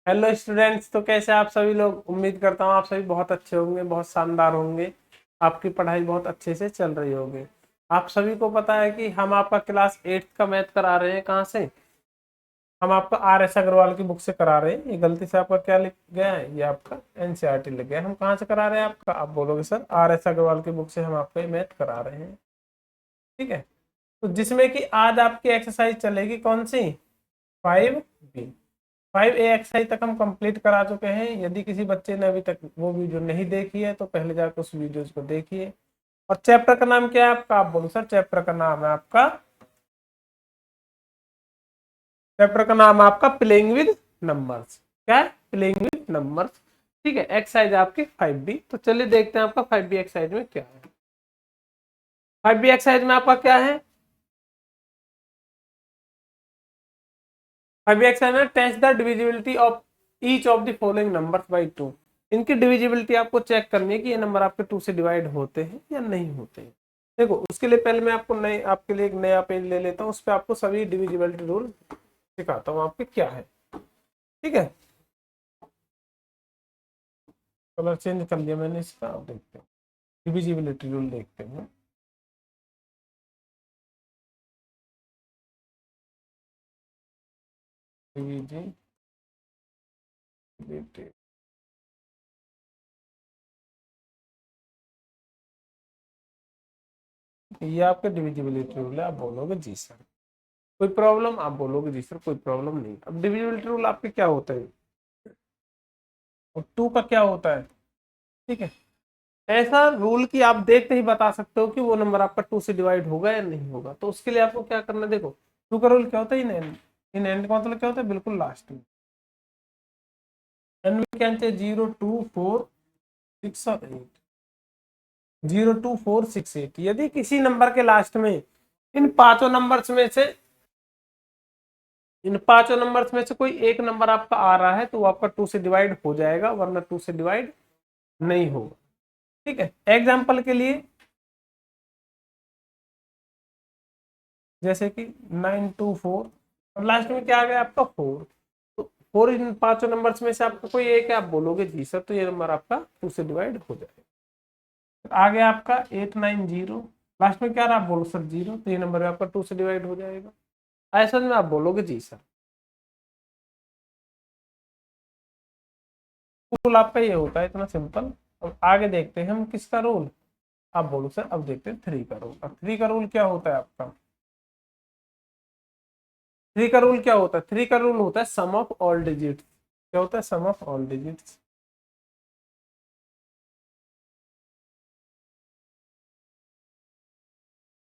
Hello students, तो कैसे आप सभी लोग। उम्मीद करता हूँ आप सभी बहुत अच्छे होंगे, बहुत शानदार होंगे। आपकी पढ़ाई बहुत अच्छे से चल रही होगी। आप सभी को पता है कि हम आपका क्लास 8th का मैथ करा रहे हैं। कहाँ से? हम आपका RS अग्रवाल की बुक से करा रहे हैं। ये गलती से आपका क्या लिख गया है, ये आपका NCERT लिख गया है। हम कहाँ से करा रहे हैं आपका? आप बोलोगे सर RS अग्रवाल की बुक से हम आपका ये मैथ करा रहे हैं। ठीक है, तो जिसमें कि आज आपकी एक्सरसाइज चलेगी कौन सी? 5B। 5A एक्सरसाइज तक हम कंप्लीट करा चुके हैं। यदि किसी बच्चे ने अभी तक वो वीडियो नहीं देखी है तो पहले जाकर उस वीडियो को देखिए। और चैप्टर का नाम क्या है आपका? आप बोलो सर। चैप्टर का नाम है आपका प्लेइंग विद नंबर्स। क्या है? Playing with numbers. ठीक है, एक्सरसाइज आपकी 5B। तो चलिए देखते हैं आपका 5B एक्सरसाइज में क्या है। 5B एक्सरसाइज में आपका क्या है? 5B एक्सरसाइज में test the divisibility of each of the following numbers by 2। इनकी डिविजिबिलिटी आपको चेक करनी है कि ये नंबर आपके 2 से डिवाइड होते हैं या नहीं होते हैं। देखो, उसके लिए पहले मैं आपके लिए एक नया पेज ले लेता हूँ। उस पर आपको सभी डिविजिबिलिटी रूल सिखाता हूँ आपके क्या है। ठीक है, कलर चेंज कर लिया मैंने इसका। अब देखते हैं डिविजिबिलिटी रूल, देखते हैं। डिविजिबिलिटी, ये आपके डिविजिबिलिटी रूल है। आप बोलोगे जी सर कोई प्रॉब्लम, आप बोलोगे जी सर कोई प्रॉब्लम नहीं। अब डिविजिबिलिटी रूल आपके क्या होता है और 2 का क्या होता है। ठीक है, ऐसा रूल कि आप देखते ही बता सकते हो कि वो नंबर आपका 2 से डिवाइड होगा या नहीं होगा। तो उसके लिए आपको क्या करना है, देखो 2 का रूल क्या होता है? In and. इन एंड का मतलब क्या होता है? बिल्कुल लास्ट में। एंड में क्या है? 0 2 4 6 और 8। 0 2 4 6 8। यदि किसी नंबर के लास्ट में इन पांचों नंबर्स में से कोई एक नंबर आपका आ रहा है तो वो आपका 2 से डिवाइड हो जाएगा, वरना 2 से डिवाइड नहीं होगा। ठीक है, एग्जाम्पल के लिए जैसे कि 924 और लास्ट में क्या आ गया आपका 4। तो 4 इन पांचों नंबर्स में से आपका कोई एक है, आप बोलोगे जी सर तो ये नंबर आपका 2 से डिवाइड हो जाएगा। आ गया आपका 890, लास्ट में क्या रहा? आप बोलो सर 0, तो ये नंबर आपका 2 से डिवाइड हो जाएगा। ऐसा में आप बोलोगे जी सर। रूल आपका ये होता है, इतना सिंपल। अब आगे देखते हैं हम किसका रूल। आप बोलो सर। अब देखते हैं 3 का रूल। अब 3 का रूल क्या होता है आपका? 3 का रूल क्या होता है? 3 का रूल होता है सम ऑफ ऑल डिजिट्स। क्या होता है? Sum of all digits.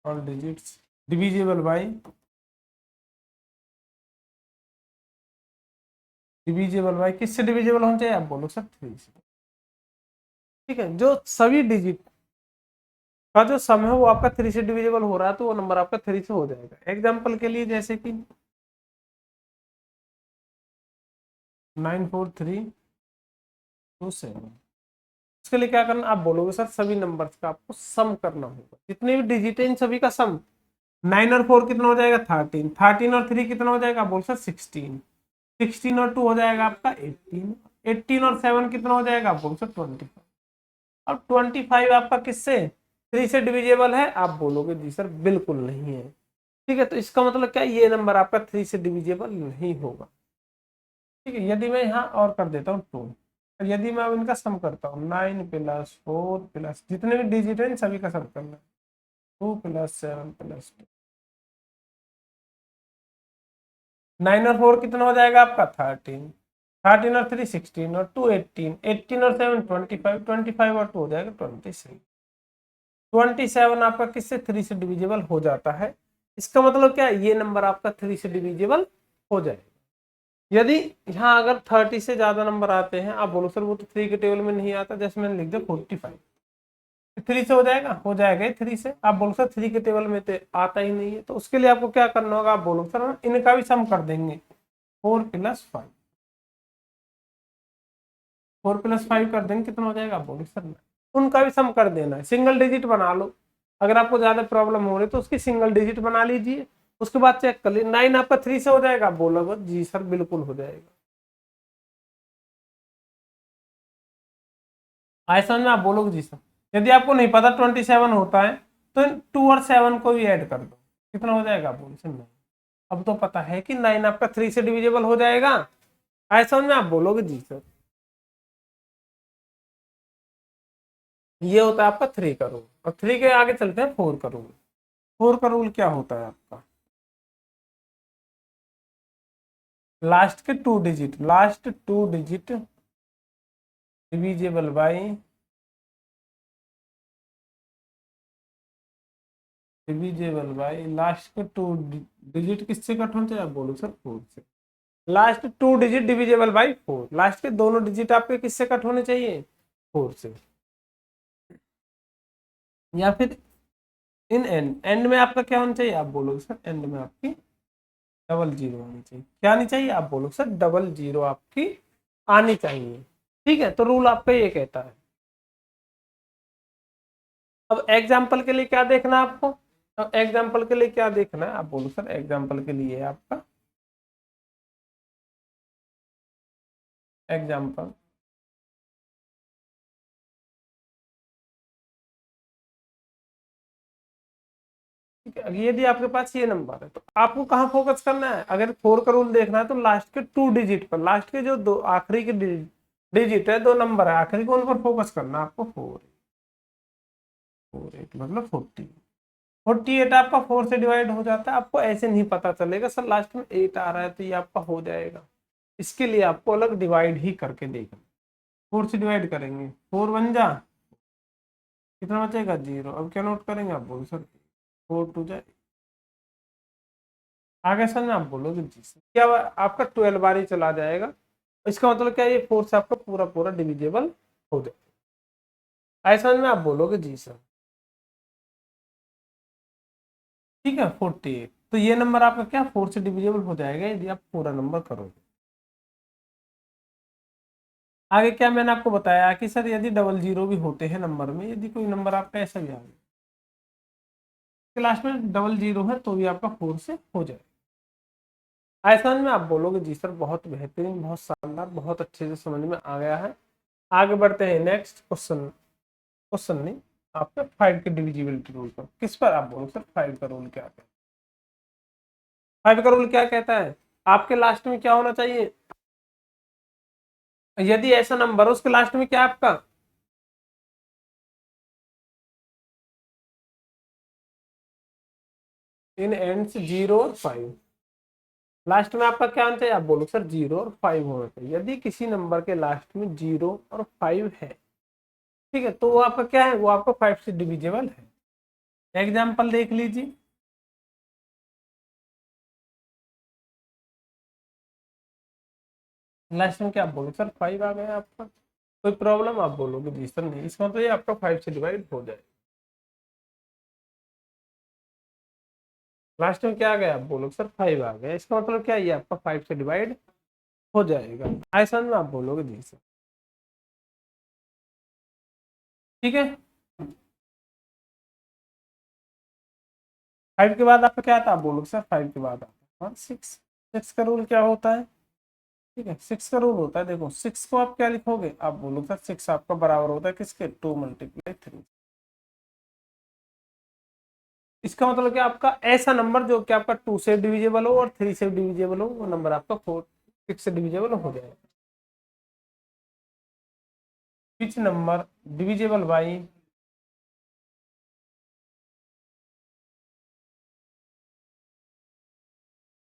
All digits divisible by, किससे डिविजिबल होना चाहिए? आप बोलो सर 3 से। ठीक है, जो सभी डिजिट का जो सम है वो आपका 3 से डिविजिबल हो रहा है तो वो नंबर आपका 3 से हो जाएगा। एग्जाम्पल के लिए जैसे कि 94327। इसके लिए क्या करना? आप बोलोगे सर सभी नंबर्स का आपको सम करना होगा। जितने भी डिजिट है इन सभी का सम। 9 और 4 कितना हो जाएगा? 13। 13 और 3 कितना हो जाएगा? बोल सर 16। 16 और 2 हो जाएगा आपका 18। 18 और 7 कितना हो जाएगा? बोल सर 25। अब 25 आपका किससे 3 से डिविजिबल है? आप बोलोगे जी सर बिल्कुल नहीं है। ठीक है, तो इसका मतलब क्या? ये नंबर आपका 3 से डिविजिबल नहीं होगा। ठीक है, यदि मैं यहाँ और कर देता हूँ 2, यदि मैं अब इनका सम करता हूँ 9 प्लस 4 प्लस जितने भी डिजिट है इन सभी का सम करना है। 2 प्लस 7 प्लस 2। 9 और 4 कितना हो जाएगा आपका? 13। 13 और 3 16 और 2 18। 18 और 7 25। 25 और 2 हो जाएगा 27। 27 आपका किससे 3 से डिविजिबल हो जाता है। इसका मतलब क्या? ये नंबर आपका 3 से डिविजिबल हो जाएगा। यदि यहाँ अगर 30 से ज्यादा नंबर आते हैं, आप बोलो सर वो तो 3 के टेबल में नहीं आता, जैसे मैंने लिख दिया 45। 3 से हो जाएगा? हो जाएगा 3 से। आप बोलो सर 3 के टेबल में तो आता ही नहीं है, तो उसके लिए आपको क्या करना होगा? आप बोलो सर हम इनका भी सम कर देंगे। 4 + 5। 4 + 5 कर देंगे, कितना हो जाएगा? आप बोलो सर उनका भी सम कर देना है। सिंगल डिजिट बना लो। अगर आपको ज्यादा प्रॉब्लम हो रही है तो उसकी सिंगल डिजिट बना लीजिए। उसके बाद चेक कर लीजिए 9 आपका 3 से हो जाएगा। बोलोगे जी सर बिल्कुल हो जाएगा। आए समझ में? आप बोलोगे जी सर। यदि आपको नहीं पता 27 होता है तो 2 और 7 को भी ऐड कर दो, कितना हो जाएगा? आप बोलो सर 9। अब तो पता है कि 9 आपका 3 से डिविजिबल हो जाएगा। आए समझ में? आप बोलोगे जी सर। ये होता है आपका 3 का रूल। और 3 के आगे चलते हैं 4 का रूल। 4 का रूल क्या होता है आपका? लास्ट के 2 digit, last 2 digit divisible by last के 2 डिजिट किससे कट होना चाहिए? आप बोलो सर 4 से। Last 2 digit divisible by 4, last के दोनों डिजिट आपके किससे कट होने चाहिए? 4 से। या फिर इन एंड, एंड में आपका क्या होना चाहिए? आप बोलोगे सर एंड में आपकी डबल जीरो होनी चाहिए। क्या आनी चाहिए? आप बोलो सर डबल जीरो आपकी आनी चाहिए। ठीक है, तो रूल आपका ये कहता है। अब एग्जाम्पल के लिए क्या देखना है आपको? अब एग्जाम्पल के लिए क्या देखना है? आप बोलो सर एग्जाम्पल के लिए आपका एग्जाम्पल, ठीक है। यदि आपके पास ये नंबर है तो आपको कहाँ फोकस करना है? अगर 4 का रूल देखना है तो लास्ट के 2 डिजिट पर, लास्ट के जो दो आखिरी के डिजिट है, 2 नंबर है आखिरी को, उन पर फोकस करना है आपको। 4 मतलब 40। 48 आपका 4 से डिवाइड हो जाता है। आपको ऐसे नहीं पता चलेगा सर लास्ट में 8 आ रहा है तो ये आपका हो जाएगा। इसके लिए आपको अलग डिवाइड ही करके देखना। 4 से डिवाइड करेंगे, 4 बन जा, कितना बचेगा? 0। अब क्या नोट करेंगे? आप बोलो सर 4 टू जाए, आगे सर में आप बोलोगे जी सर। क्या आपका 12 बार ही चला जाएगा। इसका मतलब क्या है? ये 4 से आपका पूरा पूरा डिविजिबल हो जाएगा। ऐसा में आप बोलोगे जी सर। ठीक है, 48। तो ये नंबर आपका क्या 4 से डिविजिबल हो जाएगा यदि आप पूरा नंबर करोगे। आगे क्या मैंने आपको बताया कि सर यदि डबल जीरो भी होते हैं नंबर में, यदि कोई नंबर आपका ऐसा भी आ गया क्लास में डबल जीरो है तो भी आपका 4 से हो जाएगा। ऐसा में आप बोलोगे जी सर बहुत बेहतरीन, बहुत शानदार, बहुत अच्छे से समझ में आ गया है। आगे बढ़ते हैं नेक्स्ट क्वेश्चन। क्वेश्चन नहीं, आपका 5 के डिविजिबिलिटी रूल पर। किस पर? आप बोलो सर 5 का रूल क्या कहता है? 5 का रूल क्या कहता है? आपके लास्ट में क्या होना चाहिए? यदि ऐसा नंबर हो उसके लास्ट में क्या आपका इन एंड्स 0 और 5, लास्ट में आपका क्या होना चाहिए? आप बोलो सर 0 और 5 होना चाहिए। यदि किसी नंबर के लास्ट में 0 और 5 है, ठीक है, तो वो आपका क्या है? वो आपका 5 से डिविजिबल है। एग्जाम्पल देख लीजिए। लास्ट में क्या आप बोलो सर 5 आ गया आपका, कोई प्रॉब्लम? आप बोलोगे जी सर नहीं, इसका मतलब ये आपका 5 से डिवाइड हो जाए। लास्ट में क्या आ गया? आप बोलो सर 5 आ गया, इसका मतलब क्या है? ये आपका 5 से डिवाइड हो जाएगा। ऐसा में आप बोलोगे जी सर। ठीक है, 5 के बाद आपका क्या आता है? आप बोलोगे सर 5 के बाद आता है 6। 6 का रूल क्या होता है? ठीक है, 6 का रूल होता है, देखो 6 को आप क्या लिखोगे? आप बोलोगे सर 6 आपका बराबर होता है किसके? 2 मल्टीप्लाई 3। इसका मतलब क्या? आपका ऐसा नंबर जो कि आपका 2 से डिविजिबल हो और 3 से डिविजिबल हो, वो नंबर आपका 6 से डिविजिबल हो जाएगा। Which number divisible by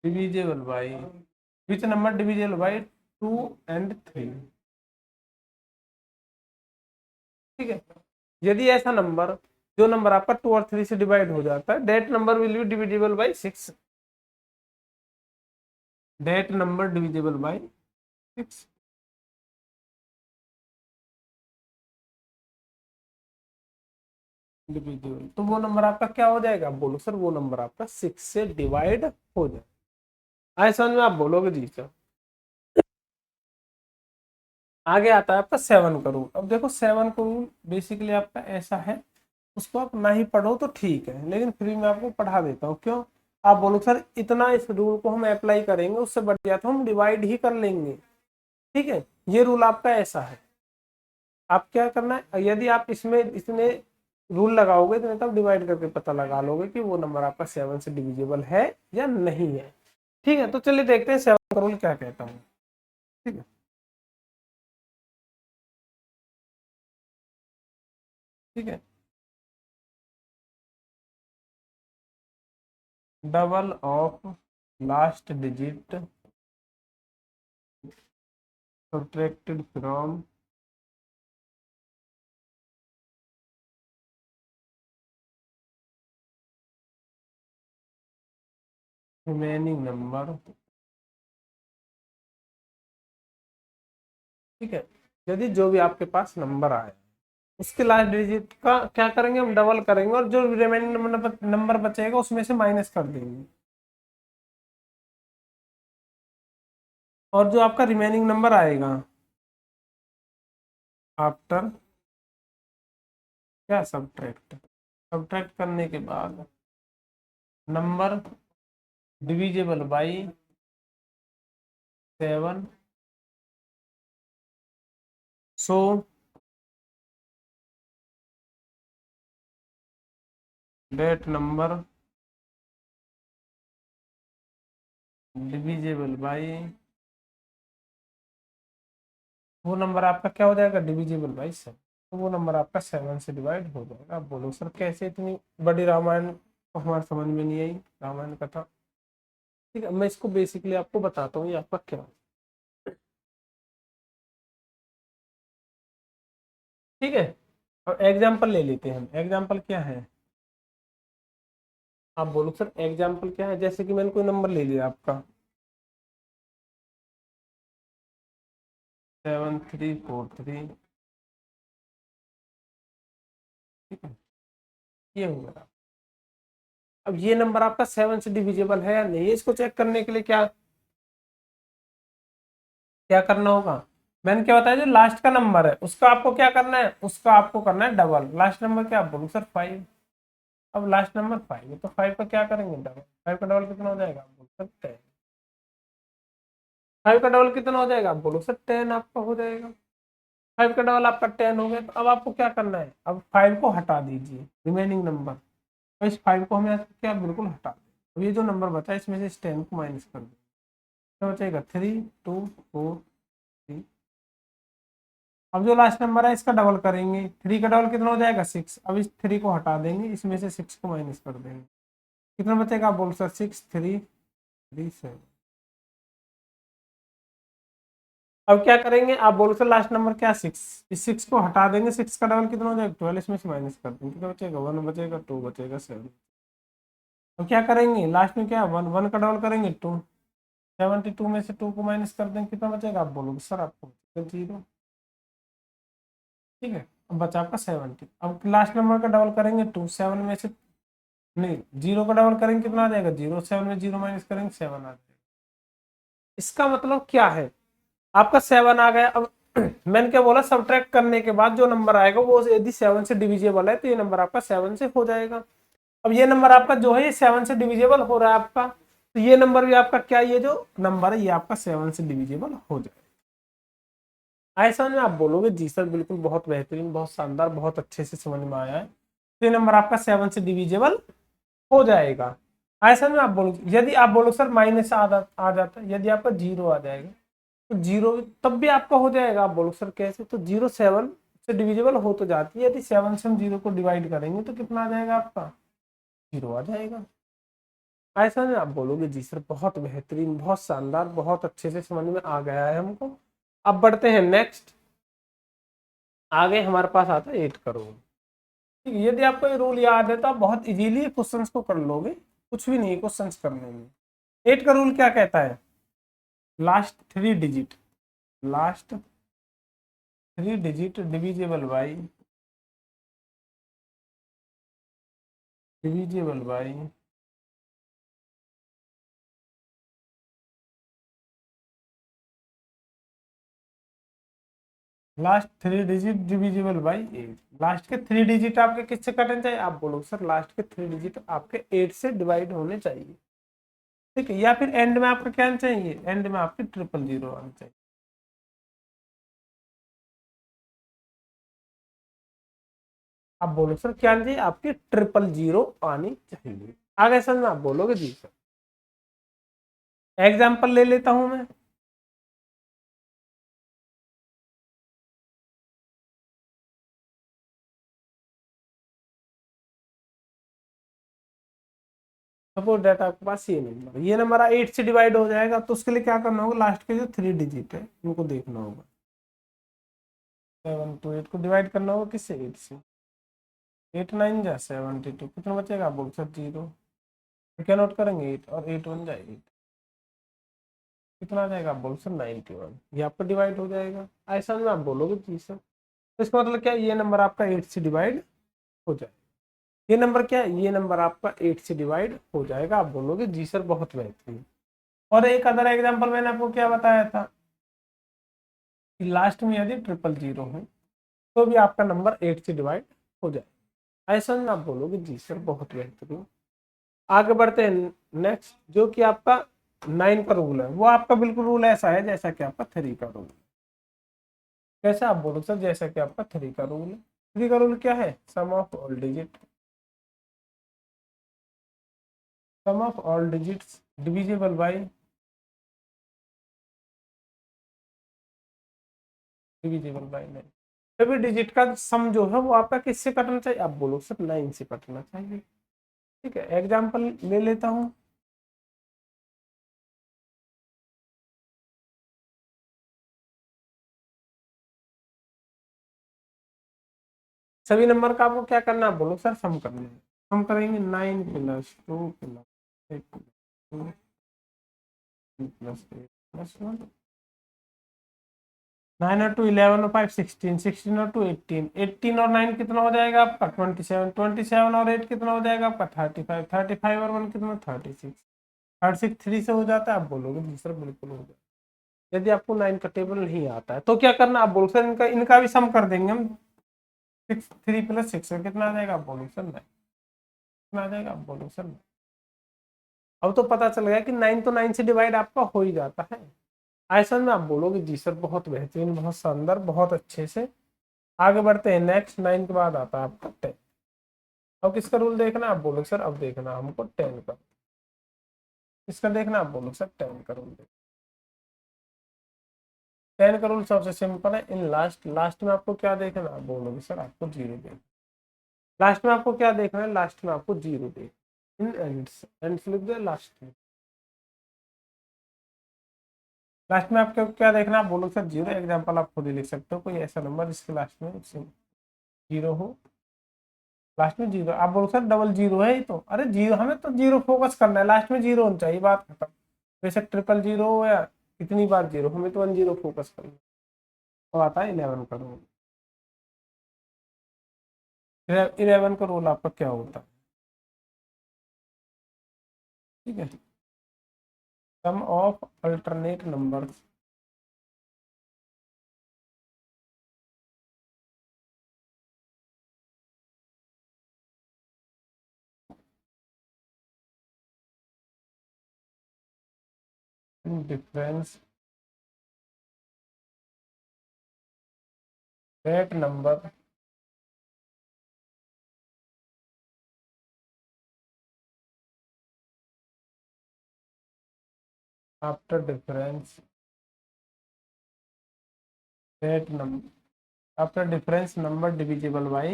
divisible by which number divisible by 2 and 3। ठीक है, यदि ऐसा नंबर, जो नंबर आपका 2 और 3 से डिवाइड हो जाता है, that number will be divisible by 6। That number divisible by 6। Divisible, तो वो नंबर आपका क्या हो जाएगा? बोलो सर वो नंबर आपका 6 से डिवाइड हो जाए। ऐसा में आप बोलोगे जी सर। आगे आता है आपका 7 का रूल। अब देखो 7 का रूल बेसिकली आपका ऐसा है, उसको आप ना ही पढ़ो तो ठीक है, लेकिन फिर भी मैं आपको पढ़ा देता हूँ। क्यों? आप बोलो सर इतना इस रूल को हम अप्लाई करेंगे, उससे बढ़िया तो हम डिवाइड ही कर लेंगे। ठीक है, ये रूल आपका ऐसा है। आप क्या करना है, यदि आप इसमें इसमें रूल लगाओगे तो तब डिवाइड करके पता लगा लोगे कि वो नंबर आपका 7 से डिविजिबल है या नहीं है। ठीक है, तो चलिए देखते हैं 7 का रूल क्या कहता हूँ। ठीक है, ठीक है। Double of last digit subtracted from remaining number. ठीक है, यदि जो भी आपके पास नंबर आए उसके लास्ट डिजिट का क्या करेंगे, हम डबल करेंगे और जो रिमेनिंग नंबर बचेगा उसमें से माइनस कर देंगे। और जो आपका रिमेनिंग नंबर आएगा आफ्टर क्या सब्ट्रैक्ट, सब्ट्रैक्ट करने के बाद number divisible by 7, so that number divisible by, वो नंबर आपका क्या हो जाएगा, डिविजिबल बाई 7। तो वो नंबर आपका 7 से डिवाइड हो जाएगा। आप बोलो सर कैसे, इतनी बड़ी रामायण तो हमारे समझ में नहीं आई, रामायण कथा। ठीक है, मैं इसको बेसिकली आपको बताता हूँ ये आपका क्या। ठीक है, और एग्जाम्पल ले लेते हैं हम। एग्जाम्पल क्या है, आप बोलो सर एग्जाम्पल क्या है। जैसे कि मैंने कोई नंबर ले लिया आपका 7343। ठीक है, ये हो गया। अब ये नंबर आपका 7 से डिविजिबल है या नहीं, इसको चेक करने के लिए क्या क्या करना होगा, मैंने क्या बताया, जो लास्ट का नंबर है उसका आपको क्या करना है, उसका आपको करना है डबल। लास्ट नंबर क्या, आप बोलो सर 5। अब लास्ट नंबर 5 है तो 5 का क्या करेंगे, डबल। 5 का डबल कितना हो जाएगा, आप बोल सकते हैं 5 का डबल कितना हो जाएगा, आप बोलो सर 10 आपका हो जाएगा। 5 का डबल आपका 10 हो गया। तो अब आपको क्या करना है, अब 5 को हटा दीजिए रिमेनिंग नंबर। तो इस 5 को हमें क्या बिल्कुल हटा दें। अब ये जो नंबर बचा है इसमें से इस 10 को माइनस कर दें, तो बचेगा 3 2 4 3। अब जो लास्ट नंबर है इसका डबल करेंगे, 3 का डबल कितना हो जाएगा 6। अब इस 3 को हटा देंगे, इसमें से 6 को माइनस कर देंगे, कितना बचेगा, आप बोल सर 6 3 3 7। अब क्या करेंगे, आप बोलो सर लास्ट नंबर क्या 6, इस 6 को हटा देंगे, 6 का डबल कितना हो जाएगा 12, इसमें से माइनस कर देंगे, कितना बचेगा 1 बचेगा 2 बचेगा 7। अब क्या करेंगे लास्ट में क्या 1 1 का डबल करेंगे 2, 72 में से 2 को माइनस कर देंगे, कितना बचेगा, आप बोलोगे सर आपको 0। ठीक है, अब बचा आपका 70। अब लास्ट नंबर का डबल करेंगे 2, 7 में से नहीं 0 का डबल करेंगे कितना आ जाएगा 0, 7 में 0 माइनस करेंगे 7 आ जाएगा। इसका मतलब क्या है, आपका 7 आ गया। अब मैंने क्या बोला, सब्ट्रैक्ट करने के बाद जो नंबर आएगा वो यदि 7 से डिविजिबल है तो ये नंबर आपका 7 से हो जाएगा। अब ये नंबर आपका जो है ये 7 से डिविजिबल हो रहा है आपका, तो ये नंबर भी आपका क्या, ये जो नंबर है ये आपका 7 से डिविजिबल हो जाएगा। ऐसा में आप बोलोगे जी सर बिल्कुल बहुत बेहतरीन, बहुत शानदार, बहुत अच्छे से समझ में आया है, तो ये नंबर आपका 7 से डिविजिबल हो जाएगा। ऐसा में आप बोलो, यदि आप बोलो सर माइनस आ जाता है, यदि आपका 0 आ जाएगा तो 0 तब भी आपका हो जाएगा। आप बोलो सर कैसे, तो 0 7 से डिविजिबल हो तो जाती है, यदि 7 से हम 0 को डिवाइड करेंगे तो कितना आ जाएगा आपका 0 आ जाएगा। ऐसा में आप बोलोगे जी सर बहुत बेहतरीन, बहुत शानदार, बहुत अच्छे से समझ में आ गया है हमको। अब बढ़ते हैं नेक्स्ट, आगे हमारे पास आता है 8 करोड़। ठीक है, यदि आपको ये रूल याद है तो आप बहुत इजीली क्वेश्चंस को कर लोगे, कुछ भी नहीं क्वेश्चंस करने में। 8 का रूल क्या कहता है, last 3 digit, last 3 digit divisible by last 3 digit divisible by 8। Last के 3 डिजिट आपके किससे कटने चाहिए, आप बोलो सर लास्ट के 3 डिजिट आपके 8 से डिवाइड होने चाहिए। ठीक है, या फिर एंड में आपका क्या आना चाहिए, एंड में आपके 000 आना चाहिए। आप बोलो सर क्या आनी चाहिए, आपकी 000 आनी चाहिए। आगे समझ में आप बोलोगे जी सर। एग्जाम्पल ले लेता हूं मैं। सपोज डाटा आपके पास ये नंबर 8 से डिवाइड हो जाएगा, तो उसके लिए क्या करना होगा, लास्ट के जो 3 डिजिट है उनको देखना होगा। 7 to 8 को डिवाइड करना होगा किससे, 8 से। 8 9 जा 72, कितना बचेगा आप बोल सर 0। क्या नोट करेंगे 8 और 8 1 जाए 8, कितना आ जाएगा आप बोल सर 91। ये आपका डिवाइड हो जाएगा। ऐसा में आप बोलोगे जी सर। तो इसका मतलब क्या है, ये नंबर आपका 8 से डिवाइड हो जाएगा। ये नंबर क्या है, ये नंबर आपका 8 से डिवाइड हो जाएगा, आप बोलोगे जी सर बहुत बेहतरीन। और एक अदर एग्जांपल मैंने आपको क्या बताया था कि लास्ट में यदि 000 है तो भी आपका नंबर 8 से डिवाइड हो जाए। ऐसा में आप बोलोगे जी सर बहुत बेहतरीन। आगे बढ़ते हैं नेक्स्ट, जो कि आपका 9 का रूल है, वो आपका बिल्कुल रूल ऐसा है जैसा कि आपका 3 का रूल है। कैसे आप बोलोगे सर, जैसा कि आपका 3 का रूल है। 3 का रूल क्या है, sum of all digit, sum of all digits divisible by divisible by 9। सभी डिजिट का सम जो है वो आपका किससे कटना चाहिए, आप बोलो सर 9 से कटना चाहिए। ठीक है, एग्जाम्पल ले लेता हूँ। सभी नंबर का आपको क्या करना है, बोलो सर सम करना है। हम करेंगे 9 plus 2 plus 8 plus 2 plus 8 plus 1। 9 और 2 11 और 5 16, 16 और 2 18, 18 और 9 कितना हो जाएगा आपका 27, 27 और 8 कितना हो जाएगा आपका 35, 35 और 1 कितना 36, 36 3 से हो जाता है, आप बोलोगे जी सर बिल्कुल हो जाए। यदि आपको 9 का टेबल नहीं आता है तो क्या करना, आप बोलो सर इनका इनका भी सम कर देंगे हम। 6 3 प्लस 6 कितना आ जाएगा, आप बोलो सर 9, कितना आ जाएगा आप बोलो सर 9। अब तो पता चल गया कि 9 तो 9 से डिवाइड आपका हो ही जाता है। ऐसा में आप बोलोगे जी सर बहुत बेहतरीन, बहुत शानदार, बहुत अच्छे से। आगे बढ़ते हैं नेक्स्ट, 9 के बाद आता है आपका 10। अब किसका रूल देखना है, आप बोलो सर अब देखना हमको 10 का। किसका देखना, आप बोलो सर 10 का रूल। 10 का रूल सबसे सिंपल है, इन लास्ट, लास्ट में आपको क्या देखना है, आप बोलोगे सर आपको 0 देखना। लास्ट में आपको क्या देखना है, लास्ट में आपको 0 देखना। इन एंड्स, एंड्स लिख दे लास्ट में। लास्ट में आपको क्या देखना, आप बोलो सर 0। एग्जाम्पल आप खुद ही लिख सकते हो, कोई ऐसा नंबर जिसके लास्ट में 0 हो। लास्ट में 0, आप बोलो सर डबल 0 है ये तो, अरे 0 हमें तो 0 फोकस करना है, लास्ट में 0 होना चाहिए, बात खत्म। बेशक 000 हो या कितनी बार 0, हमें तो 10 फोकस करना है। तो आता है 11 का रूल। 11 का रूल आपका क्या होता है, ठीक है, sum of alternate numbers in difference that number after difference that number after difference number divisible by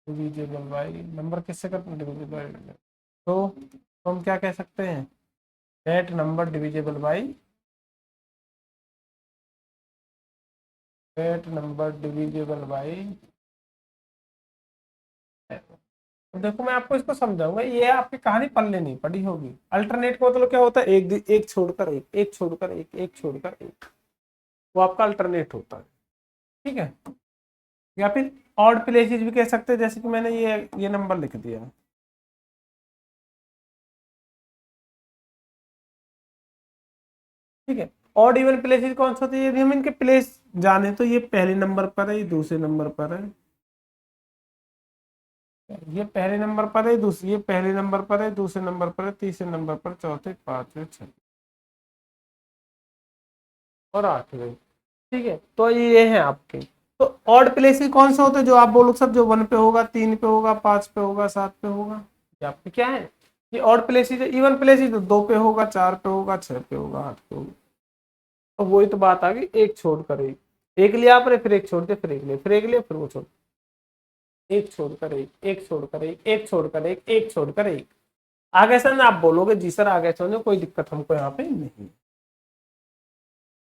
number किससे करते हैं, डिविजिबल। तो हम क्या कह सकते हैं, that number divisible by, that number divisible by. तो देखो मैं आपको इसको समझाऊंगा, ये आपकी कहानी पल्ले नहीं पड़ी होगी। अल्टरनेट का मतलब क्या होता है, एक छोड़कर एक छोड़कर एक छोड़कर एक, वो आपका अल्टरनेट होता है। ठीक है, या फिर ऑड प्लेसेस भी कह सकते हैं, जैसे कि मैंने ये नंबर लिख दिया। ठीक है, ऑड इवन प्लेसेस कौन सा होते हैं, यदि हम इनके प्लेस जाने तो ये पहले नंबर पर है, ये दूसरे नंबर पर है, ये पहले नंबर पर है, दूसरे, ये पहले नंबर पर है, दूसरे नंबर पर है, तीसरे नंबर पर, चौथे, पांचवे, छठे और आठवें। ठीक है, तो ये है आपके। तो ऑड प्लेस कौन से होते हैं, जो आप बोलो सर जो 1 पे होगा, 3 पे होगा, 5 पे होगा, 7 पे होगा, ये आपके क्या है, ये ऑड प्लेस है। इवन प्लेस तो 2 पे होगा, 4 पे होगा, 6 पे होगा, 8 पे होगा। तो वही तो बात आ गई, एक छोड़कर एक लिया आपने, फिर एक छोड़ दिया, फिर एक लिया, फिर एक लिया, फिर वो छोड़, एक छोड़कर एक छोड़कर एक छोड़कर एक छोड़कर एक। आगे सर आप बोलोगे जी सर आगे समझो, कोई दिक्कत हमको यहाँ पे नहीं।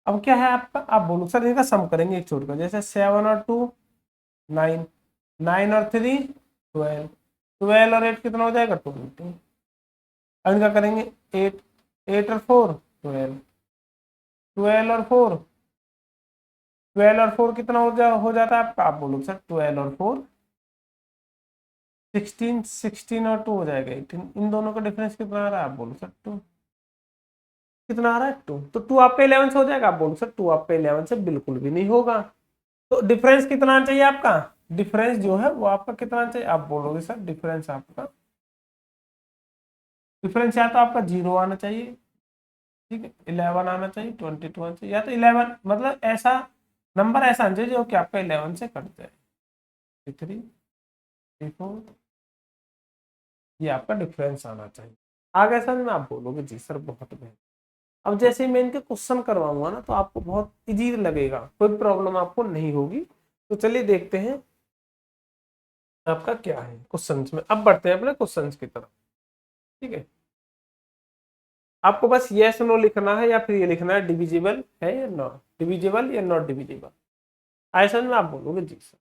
अब क्या है आपका, आप बोलो सर इनका सम करेंगे एक छोड़कर, जैसे 7 और 2 9, 9 और 3 12, 12 और 8 कितना हो जाएगा 20। अब इनका करेंगे 8, 8 और 4 12, 12 और 4, 12 और 4 कितना हो जाता है आपका, आप बोलो सर 12 और 4 16, 16 और 2 हो जाएगा 18। इन दोनों का डिफरेंस कितना आ रहा है, आप बोलो सर 2, कितना आ रहा है 2, तो 2 आपका 11 से हो जाएगा, आप बोलो सर 2 आपका 11 से बिल्कुल भी नहीं होगा। तो डिफरेंस कितना चाहिए आपका, डिफरेंस जो है वो आपका कितना चाहिए, आप बोलोगे सर डिफरेंस आपका, डिफरेंस या तो आपका 0 आना चाहिए, ठीक है, 11 आना चाहिए, 22 आना चाहिए, या तो 11 मतलब ऐसा नंबर ऐसा आना चाहिए जो कि आपका 11 से कट जाए, 3 4, ये आपका डिफरेंस आना चाहिए। आगे सर में आप बोलोगे जी सर बहुत बेहतर। अब जैसे मैं इनके क्वेश्चन करवाऊंगा ना तो आपको बहुत इजी लगेगा, कोई प्रॉब्लम आपको नहीं होगी। तो चलिए देखते हैं आपका क्या है क्वेश्चंस में। अब बढ़ते हैं अपने क्वेश्चंस की तरफ, ठीक है। आपको बस यस नो लिखना है, या फिर ये लिखना है डिविजिबल है या नॉट डिविजिबल, या नॉट डिविजिबल। ऐसा में आप बोलोगे जी sir.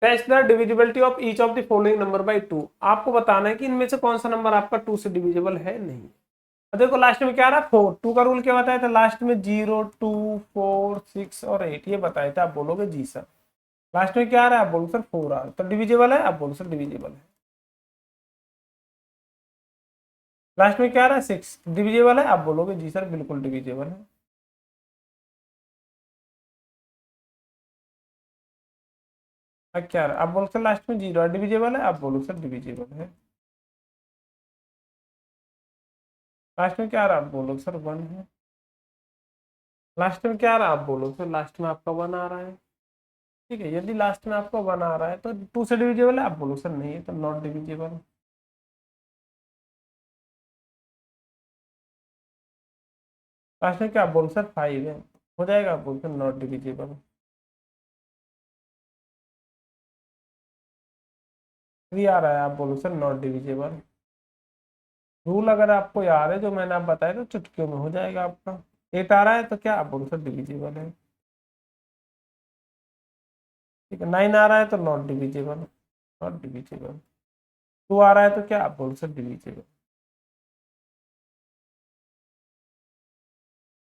Test the divisibility of each of the following number by 2। आपको बताना है कि इनमें से कौन सा नंबर आपका 2 से डिविजिबल है नहीं। देखो लास्ट में क्या रहा 4, 2 का रूल क्या बताया था लास्ट में, 0 2 4 6 और 8 ये बताया था, आप बोलोगे जी सर। लास्ट में क्या आ रहा है, आप बोलो सर 4 आ रहा है, तो डिविजिबल है, आप बोलो सर डिविजिबल है। लास्ट में क्या आ रहा है 6 डिविजिबल है, आप बोलोगे जी सर बिल्कुल डिविजिबल है। अब क्या आ रहा है, आप बोलो सर लास्ट में 0 डिविजिबल है, आप बोलो सर डिविजिबल है। लास्ट में क्या आ रहा है, आप बोलो सर 1 है। लास्ट में क्या आ रहा है, आप बोलो सर लास्ट में आपका 1 आ रहा है, ठीक है। यदि लास्ट में आपका 1 आ रहा है तो 2 से डिविजिबल है, आप बोलो सर नहीं है, तो नॉट डिविजिबल। लास्ट में क्या आप बोलो सर 5 है, हो जाएगा, आप बोलो सर नॉट डिविजिबल। 3 आ रहा है, आप बोलो सर नॉट डिविजिबल। रूल अगर आपको याद है जो मैंने आप बताया तो चुटकियों में हो जाएगा आपका। 8 आ रहा है तो क्या आप बोलो सर डिविजिबल है, ठीक है। 9 आ रहा है तो नॉट डिविजिबल, नॉट डिविजिबल। 2 आ रहा है तो क्या आप बोलो सर डिविजिबल।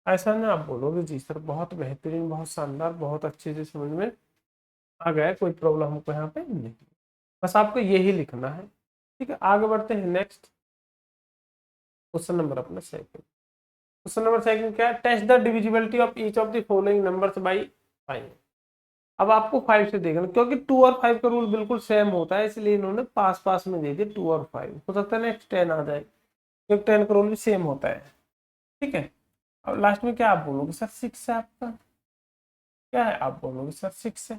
ऐसा ना आप बोलोगे जी सर बहुत बेहतरीन, बहुत शानदार, बहुत अच्छे से समझ में आ गया, कोई प्रॉब्लम हमको यहाँ पे नहीं। बस आपको यही लिखना है, ठीक है। आगे बढ़ते हैं नेक्स्ट क्वेश्चन नंबर अपना सेकंड। क्वेश्चन नंबर सेकंड क्या है, test the divisibility of each of the following numbers by 5। अब आपको 5 से देखना, क्योंकि 2 और 5 का रूल बिल्कुल सेम होता है, इसलिए इन्होंने पास पास में दे दिए 2 और 5। हो सकता है नेक्स्ट 10 आ जाए, क्योंकि 10 का रूल भी सेम होता है, ठीक है। अब लास्ट में क्या आप बोलोगे सर 6 है आपका, क्या है आप बोलोगे सर 6 है,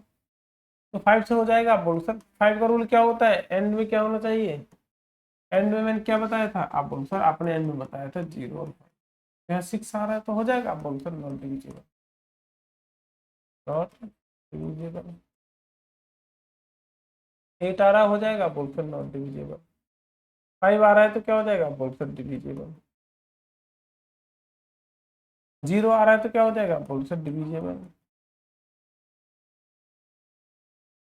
तो 5 से हो जाएगा, आप बोलो सर 5 का रूल क्या होता है, एंड में क्या होना चाहिए, एंड में मैंने क्या बताया था, आप बोलो सर आपने एंड में बताया था 0 और 5, यहाँ 6 आ रहा है तो हो जाएगा, आप बोलो sir not divisible, not divisible. 8 आ रहा है हो जाएगा, आप बोलो सर नॉट डिविजिबल। 5 आ रहा है तो क्या हो जाएगा, आप बोलो सर डिविजिबल। 0 आ रहा है तो क्या हो जाएगा, आप बोलो सर डिविजिबल।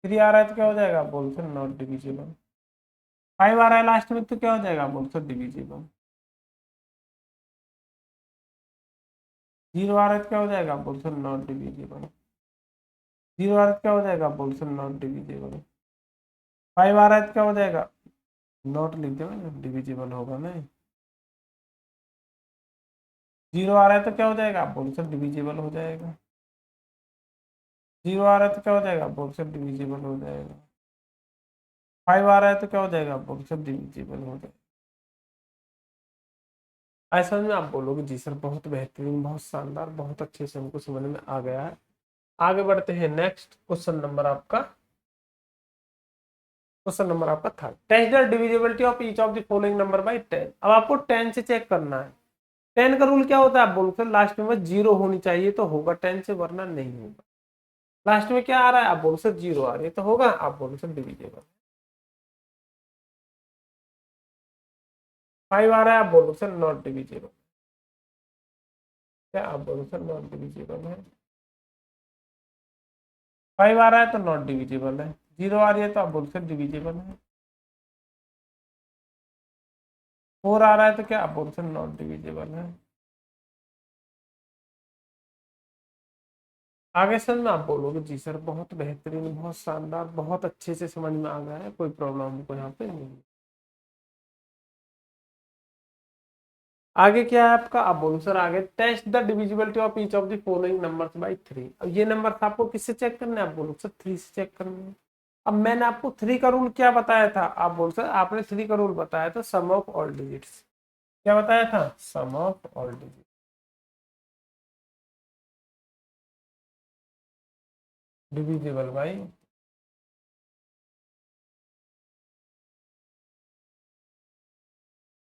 3 आ रहा है तो क्या हो जाएगा, आप बोलो सर नॉट डिविजिबल। 5 आ रहा है लास्ट में तो क्या हो जाएगा, आप बोलो सर डिविजिबल। 0 आ रहा है तो क्या हो जाएगा, आप बोलो सर नॉट डिविजिबल। 0 आ रहा है तो क्या हो जाएगा, आप बोलो सर नॉट डिविजिबल। 5 आ रहा है तो क्या हो जाएगा, नॉट लिख दो, डिविजिबल होगा ना। 0 आ रहा है तो क्या हो जाएगा, आप बोलो सर डिविजिबल हो जाएगा। 0 आ रहा है तो क्या हो जाएगा, आप बोलो सर डिविजिबल हो जाएगा। 5 आ रहा है तो क्या हो जाएगा, आप बोलो सर डिविजिबल हो जाएगा। ऐसा समझ में आप बोलोगे जी सर बहुत बेहतरीन, बहुत शानदार, बहुत अच्छे से हमको समझ में आ गया है। आगे बढ़ते हैं नेक्स्ट क्वेश्चन नंबर आपका third, test the divisibility of each of the following number by 10। अब आपको 10 से चेक करना है। 10 का रूल क्या होता है, आप बोलते हैं लास्ट में बस जीरो होनी चाहिए तो होगा 10 से, वरना नहीं होगा। लास्ट में क्या आ रहा है, आप बोलो सर जीरो आ रही है तो होगा, आप बोलो सर डिविजिबल। 5 आ रहा है, आप बोलो सर नॉट डिविजिबल। क्या आप बोलो सर नॉट डिविजिबल है। 5 आ रहा है तो नॉट डिविजिबल है। 0 आ रही है तो आप बोलो सर डिविजिबल है। 4 आ रहा है तो क्या आप बोलो सर नॉट डिविजिबल है। आगे सर में आप बोलोगे जी सर बहुत बेहतरीन, बहुत शानदार, बहुत अच्छे से समझ में आ गया है, कोई प्रॉब्लम हमको यहाँ पे नहीं है। आगे क्या है आपका, आप बोलो सर आगे test the divisibility of each of the following numbers by 3। अब ये नंबर आपको किससे चेक करना है, आप बोलो सर 3 से चेक करना है। अब मैंने आपको 3 का रूल क्या बताया था, आप बोलो सर आपने 3 का रूल बताया था सम ऑफ ऑल डिजिट्स। क्या बताया था, sum of all digit. Divisible by,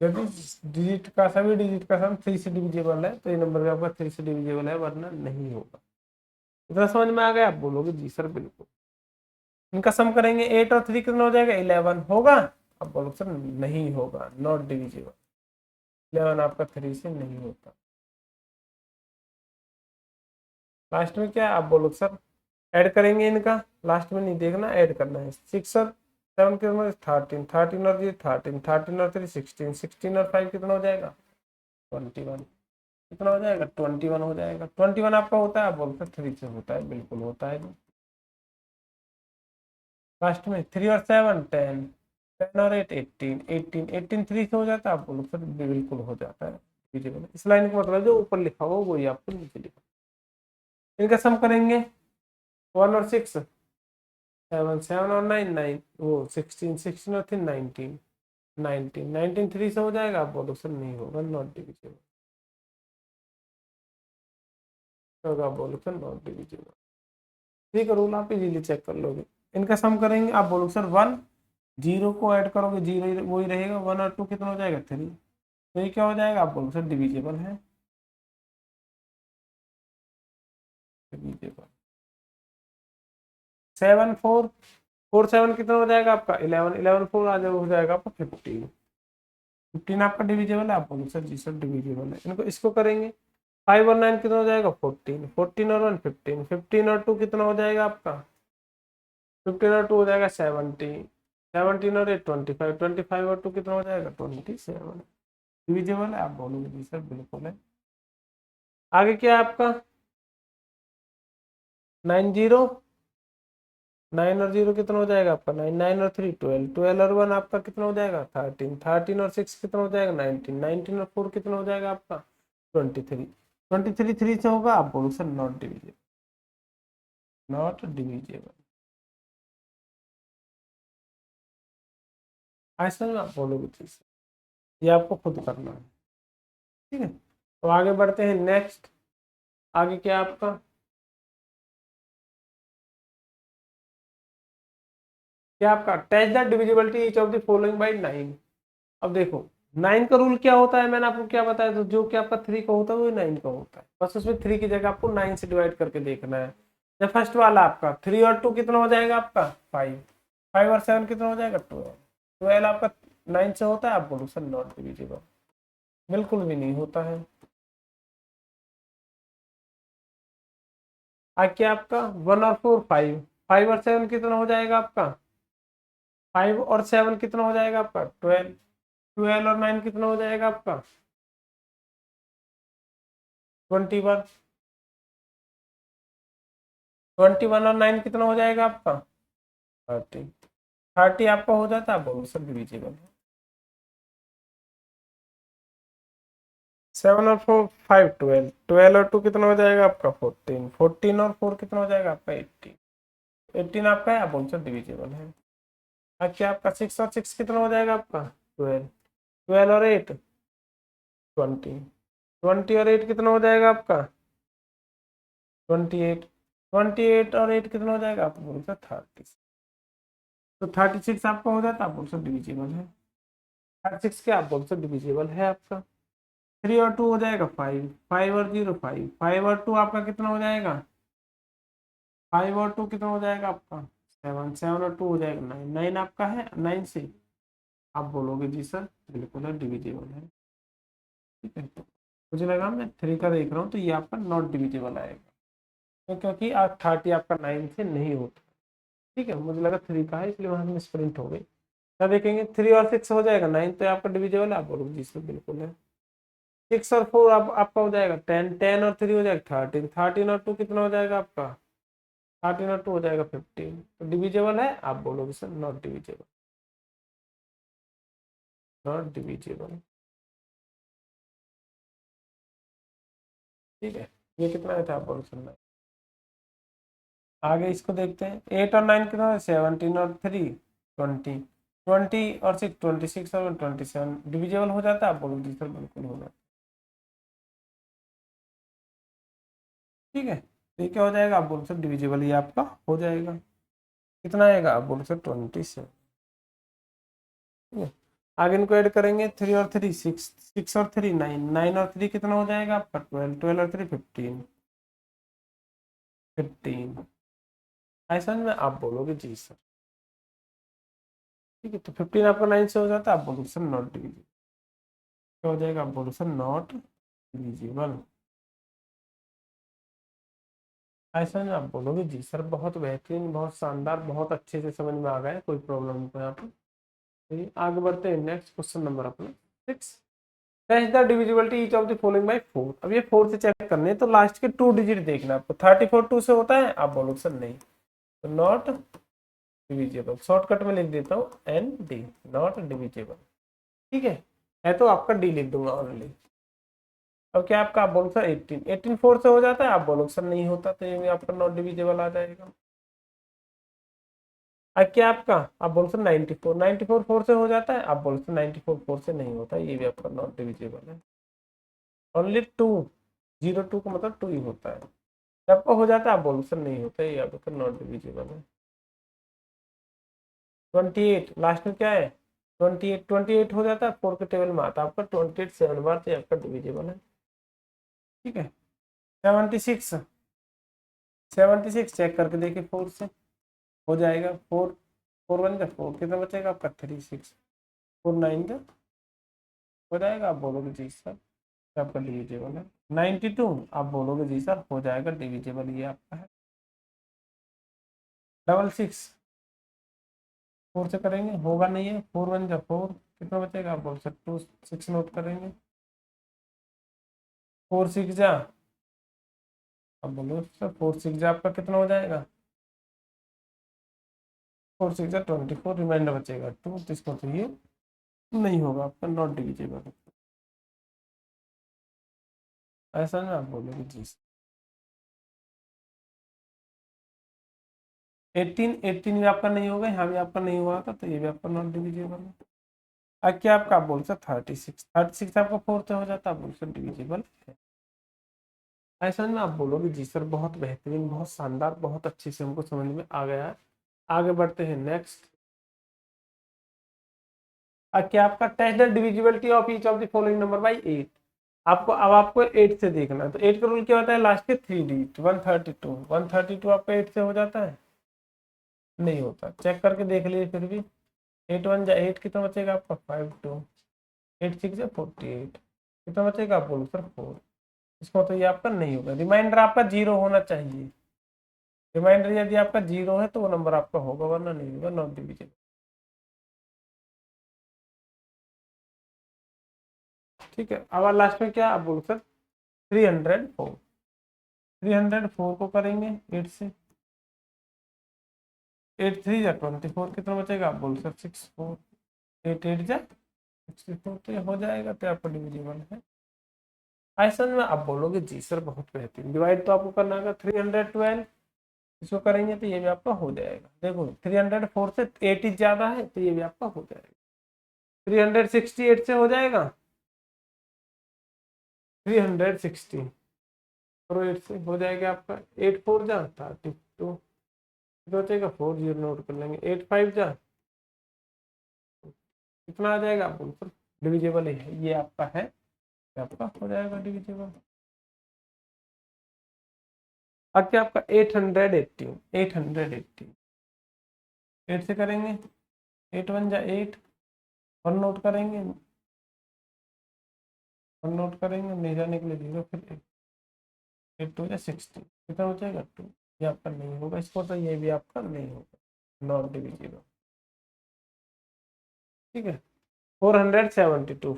यदि डिजिट का सभी डिजिट का सम 3 से डिविजिबल है तो ये नंबर भी आपका 3 से डिविजिबल है, वरना नहीं होगा। इतना समझ में आ गया, आप बोलोगे जी सर बिल्कुल। इनका सम करेंगे 8 और 3 कितना हो जाएगा, 11 होगा। अब बोलो सर नहीं होगा, नॉट डिविजिबल। 11 आपका 3 से नहीं होता। लास्ट में क्या आप बोलो सर ऐड करेंगे इनका, लास्ट में नहीं देखना, ऐड करना है। 6 और 7 कितना, 13, 13 और ये 13, 13 और 3 16, 16 और 5 कितना हो जाएगा 21। कितना हो जाएगा 21 हो जाएगा। 21 आपका होता है, आप बोलते 3 से होता है, बिल्कुल होता है। लास्ट में 3 और 7 10, 10 और 8 18, 18, 18 3 से हो जाता है, आप बोलो सर बिल्कुल हो जाता है। इस लाइन का मतलब जो ऊपर लिखा हुआ वही आपको नीचे लिखा। इनका सम करेंगे 1 और 6 7, 7 और 9 9, वो 16, 16 और 3 19, 19, 19 3 से हो जाएगा, आप बोलो सर नहीं होगा, नॉट डिविजिबल होगा, आप बोलो सर नॉट डिविजिबल। ठीक है, रूल आप इजीली चेक कर लोगे। इनका सम करेंगे, आप बोलो सर 1, 0 को ऐड करोगे 0 वही रहेगा, 1 और 2 कितना हो जाएगा 3, तो ये क्या हो जाएगा, आप बोलो सर डिविजिबल है, डिविजिबल। 7 4, 4 7 कितना हो जाएगा आपका 11, 11 4 आ जाएगा, हो जाएगा आपका 15, 15 आपका डिविजिबल है, आप बोलो सर जी सर डिविजिबल है। इनको इसको करेंगे 5 और 9 कितना हो जाएगा 14, 14 और 1 15, 15 और 2 कितना हो जाएगा आपका 15 और 2 हो जाएगा 17, 17 और 8 25, 25 और 2 कितना हो जाएगा 27। डिविजिबल है, आप बोलोगे जी सर बिल्कुल है। आगे क्या है आपका 9 0, 9 और 0 कितना हो जाएगा आपका 9, 9 और 3 12, 12 और 1 आपका कितना हो जाएगा 13, 13 और 6 कितना हो जाएगा 19, 19 और 4 कितना हो जाएगा आपका 23, 23 3 से होगा, आप बोलो sir not divisible, not divisible. ऐसा में आप बोलोगे चीज, ये आपको खुद करना है। ठीक है, तो आगे बढ़ते हैं नेक्स्ट। आगे क्या आपका, क्या आपका test the divisibility each of the following by 9। अब देखो 9 का रूल क्या होता है, मैंने आपको क्या बताया, तो जो कि आपका 3 का होता है वो 9 का होता है, बस उसमें 3 की जगह आपको 9 से डिवाइड करके देखना है। जब फर्स्ट वाला आपका 3 और 2 कितना हो जाएगा आपका 5, 5 और 7 कितना हो जाएगा 12, 12 आपका 9 से होता है, आप बोलो सर नॉट डिविजिबल, बिल्कुल भी नहीं होता है। आगे आपका 1 और 4 5, 5 और 7 कितना हो जाएगा आपका 5 और 7 कितना हो जाएगा आपका 12, 12 और 9 कितना हो जाएगा आपका 21, 21 और 9 कितना हो जाएगा आपका 30, 30 आपका हो जाता है, आप बोलो सर डिविजिबल। 7 और 4 5 12, 12 और 2 कितना हो जाएगा आपका 14, 14 और 4 कितना हो जाएगा आपका 18, 18 आपका है, आप बोलो सर डिविजिबल है। अच्छा आपका 6 और 6 कितना हो जाएगा आपका 12, 12 और 8 20। 20 और 8 कितना हो जाएगा आपका? 28। 28 और 8 कितना हो जाएगा? आप बोलते 30। तो 36 आपका हो जाता, आप बोलते डिविजिबल है। 36 क्या आप बोलते डिविजिबल है आपका। 3 और 2 हो जाएगा 5। 5 और 0 5। 5 और 2 आपका कितना हो जाएगा? 5 और 2 कितना हो जाएगा आपका? 7। 7 और 2 हो जाएगा 9। 9 आपका है, 9 से आप बोलोगे जी सर बिल्कुल है, डिविजिबल है। ठीक है, तो मुझे लगा मैं 3 का देख रहा हूँ तो ये आपका नॉट डिविजिबल आएगा, तो क्योंकि आप 30 आपका 9 से नहीं होता। ठीक है, मुझे लगा 3 का है इसलिए वहां से मिसप्रिंट हो गई। क्या देखेंगे? 3 और 6 हो जाएगा 9, तो आपका डिविजिबल है, आप बोलोगे जी सर बिल्कुल है। 6 और 4 आपका हो जाएगा 10। 10 और 3 हो जाएगा 13। 13 और 2 कितना हो जाएगा आपका? 13 और 2 हो जाएगा 15। तो डिविजिबल है, आप बोलोगे sir not divisible. Not divisible. ठीक है, ये कितना है था आप बोलो सर? आगे इसको देखते हैं। 8 और 9 कितना है? 17 और 3 20। 20 और 6 26 और 27 डिविजिबल हो जाता है, आप बोलो जी सर बिल्कुल हो जाता है। ठीक है, तो ये क्या हो जाएगा? आप बोलो सर डिविजिबल ये आपका हो जाएगा। कितना आएगा? आप बोलो सर 27। ठीक है, आगे इनको ऐड करेंगे। 3 और 3 6। 6 और 3 9। 9 और 3 कितना हो जाएगा आपका? 12। 12 और 3 15। 15 ऐसा में आप बोलोगे जी सर। ठीक है, तो 15 आपका 9 से हो जाता है, आप बोलोगे सर नॉट डिविजिबल। क्या हो जाएगा? आप बोलो सर नॉट डिविजिबल। ऐसा ना आप बोलोगे जी सर, बहुत बेहतरीन, बहुत शानदार, बहुत अच्छे से समझ में आ गया है, कोई प्रॉब्लम नहीं है यहाँ पे। चलिए आगे बढ़ते हैं, नेक्स्ट क्वेश्चन नंबर अपना 6। Test the divisibility each of the following by 4। अब ये 4 से चेक करने हैं, तो लास्ट के 2 डिजिट देखना आपको। 34 2 से होता है, आप बोलोगे सर नहीं, तो नॉट डिविजिबल। शॉर्टकट में लिख देता हूँ ND, नॉट डिविजिबल। ठीक है तो आपका D लिख दूंगा ओनली। अब क्या आपका? आप बोलो सर 18। 18 4 से हो जाता है, आप बोलो सर नहीं होता, तो ये भी आपका नॉट डिविजिबल आ जाएगा। क्या आपका? आप बोल सकते 94। 94 4 से हो जाता है, आप बोल सकते 94 4 से नहीं होता, ये भी आपका नॉट डिविजिबल है। ओनली 2। 02 का मतलब 2 ही होता है। जब को हो जाता है, आप बोल सकते नहीं होता, ये आपका नॉट डिविजिबल है। 28 लास्ट में क्या है? 28। 28 हो जाता है, 4 के टेबल में आता है आपका 28 7 बार, तो आपका डिविजिबल है। ठीक है, 76। 76 चेक करके देखिए 4 से हो जाएगा। 4 4 1 का 4 कितना बचेगा आपका? 36। 4 9 का हो जाएगा, आप बोलोगे जी सर आपका डिविजिबल है। 92 आप बोलोगे जी सर हो जाएगा डिविजिबल, ये आपका है। 66 4 से करेंगे, होगा नहीं है। 4 1 जा 4 कितना बचेगा? आप बोल सकते हो 6 नोट करेंगे। 4 6 जा, अब बोलो सर 4 6 जा आपका कितना हो जाएगा? 4 6 जा 24, रिमाइंडर बचेगा 2, तो इसको तो ये नहीं होगा, आपका नॉट डिविजिबल। ऐसा ना आप बोलोगे जी। 18 18 भी आपका नहीं होगा, यहाँ भी आपका नहीं हुआ था, तो ये भी आपका नॉट डिविजिबल है। अब क्या आपका? आप बोल सकते 36। 36 आपका 4 से हो जाता है, आप बोल सकते डिविजिबल है। ऐसा में आप बोलोगे जी सर बहुत बेहतरीन, बहुत शानदार, बहुत अच्छे से हमको समझ में आ गया है। आगे बढ़ते हैं नेक्स्ट। क्या आपका test the divisibility of each of the following number by 8। आपको अब आपको 8 से देखना है, तो 8 का रूल क्या होता है? लास्ट के 3 डिजिट। 132। 132 आपका 8 से हो जाता है, नहीं होता, चेक करके देख लीजिए फिर भी। 8 1 जा 8 कितना बचेगा आपका? 5 2। 8 6 जा 48 कितना बचेगा? आप बोलो सर 4। इसको तो ये आपका नहीं होगा, रिमाइंडर आपका 0 होना चाहिए। रिमाइंडर यदि आपका 0 है तो वो नंबर आपका होगा, वरना नहीं होगा, नॉट डिविजिबल। ठीक है, अब लास्ट में क्या आप बोल सर 304। 304 को करेंगे 8 से। 8 3 जा 24 कितना बचेगा? आप बोल सर 64। 8 8 जा 64, तो ये हो जाएगा, तो आपका डिविजिबल है। ऐसा में आप बोलोगे जी सर बहुत बेहतरीन। डिवाइड तो आपको करना होगा 312, इसको करेंगे तो ये भी आपका हो जाएगा। देखो 304 से 8 ही ज्यादा है, तो ये भी आपका हो जाएगा। 368 से हो जाएगा, 360 और 8 से हो जाएगा आपका 8 4 जा 32, बचेगा 4 0 नोट कर लेंगे। 8 5 जा कितना आ जाएगा आपको, मतलब डिविजिबल ही है ये आपका है, आपका हो जाएगा डिविजिबल। अब क्या आपका 818, 8 से करेंगे, 8 1 जा 8, 1 नोट करेंगे, 1 नोट करेंगे, नहीं जाने के लिए 0, फिर 8 2 जा 60, कितना हो जाएगा 2, ये आपका नहीं होगा इसको, तो ये भी आपका नहीं होगा, नॉट डिविजिबल। ठीक है, 472,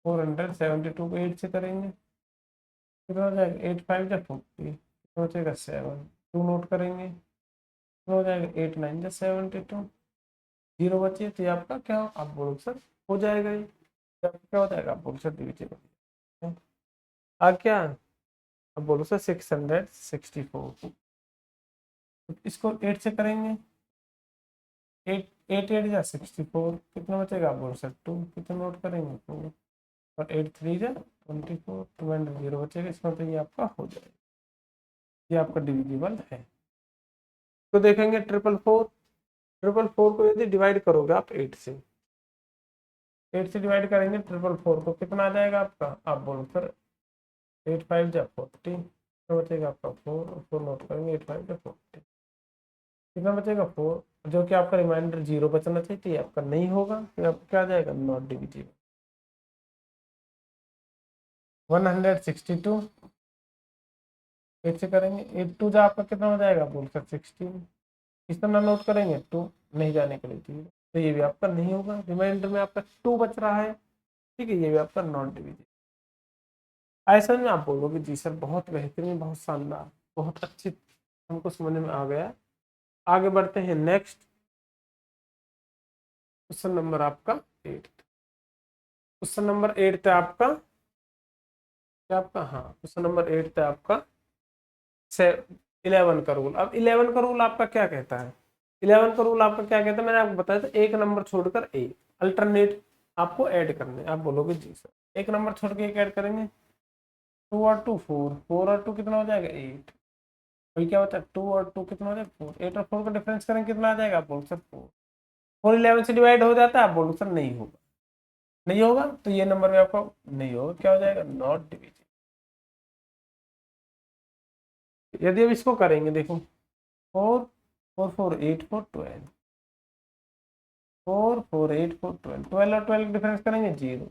472 को 8 से करेंगे, कितना हो जाएगा 8 5 जा 40, कितना हो जाएगा 7, 2 नोट करेंगे, कितना हो जाएगा 8 9 जा 72, 0 बचिए, तो ये आपका क्या हो, आप बोलो सर हो जाएगा ये, तो आपका क्या हो जाएगा, आप बोलो सर डिविजिबल। आ क्या, अब बोलो सर 664, इसको 8 से करेंगे, 8 8 8 जा 64, कितना बचेगा आप बोलो सर 2, कितना नोट करेंगे 2, और 8 3 जा 24, 2 एंड 0 बचेगा, इसका मतलब ये आपका हो जाएगा, ये आपका डिविजिबल है। तो देखेंगे 444, 444 को यदि डिवाइड करोगे आप 8 से, 8 से डिवाइड करेंगे 444 को, कितना आ जाएगा आपका, आप बोलो सर 8 5 जा 40, तो बचेगा आपका 4, और 4 नोट करेंगे, 8 5 जा 40, कितना बचेगा 4, जो कि आपका रिमाइंडर 0 बचना चाहिए, तो ये आपका नहीं होगा, तो आपका क्या आ जाएगा नॉट डिविजिबल। 162, 8 से करेंगे, 8 2 जा आपका कितना हो जाएगा, बोल सर 16, इस तरह नोट करेंगे 2, नहीं जाने के लिए 0, तो ये भी आपका नहीं होगा, रिमाइंडर में आपका 2 बच रहा है। ठीक है, ये भी आपका नॉट डिविजिबल। ऐसा में आप बोलोगे जी सर बहुत बेहतरीन, बहुत शानदार, बहुत अच्छी, हमको समझ में आ गया। आगे बढ़ते हैं नेक्स्ट क्वेश्चन नंबर आपका 8, क्वेश्चन नंबर 8 है आपका क्या, आपका हाँ क्वेश्चन नंबर 8 है आपका 11 का रूल। अब 11 का रूल आपका क्या कहता है, 11 का रूल आपका क्या कहता है, मैंने आपको बताया था एक नंबर छोड़कर एक अल्टरनेट आपको ऐड करने, आप बोलोगे जी सर एक नंबर छोड़ के एक ऐड करेंगे, 2 और 2 4, 4 और 2 कितना हो जाएगा 8, अभी क्या होता है 2 और 2 कितना हो जाएगा 4, 8 और 4 का डिफरेंस करेंगे कितना आ जाएगा, आप बोलो सर 4, 4 11 से डिवाइड हो जाता है, आप बोलो सर नहीं होगा, नहीं होगा, तो ये नंबर में आपका नहीं होगा, क्या हो जाएगा नॉट डिविजिबल। यदि अब इसको करेंगे देखो 4 4 4 8 4 12, 4 4 8 4 12, 12 और 12 डिफरेंस करेंगे 0,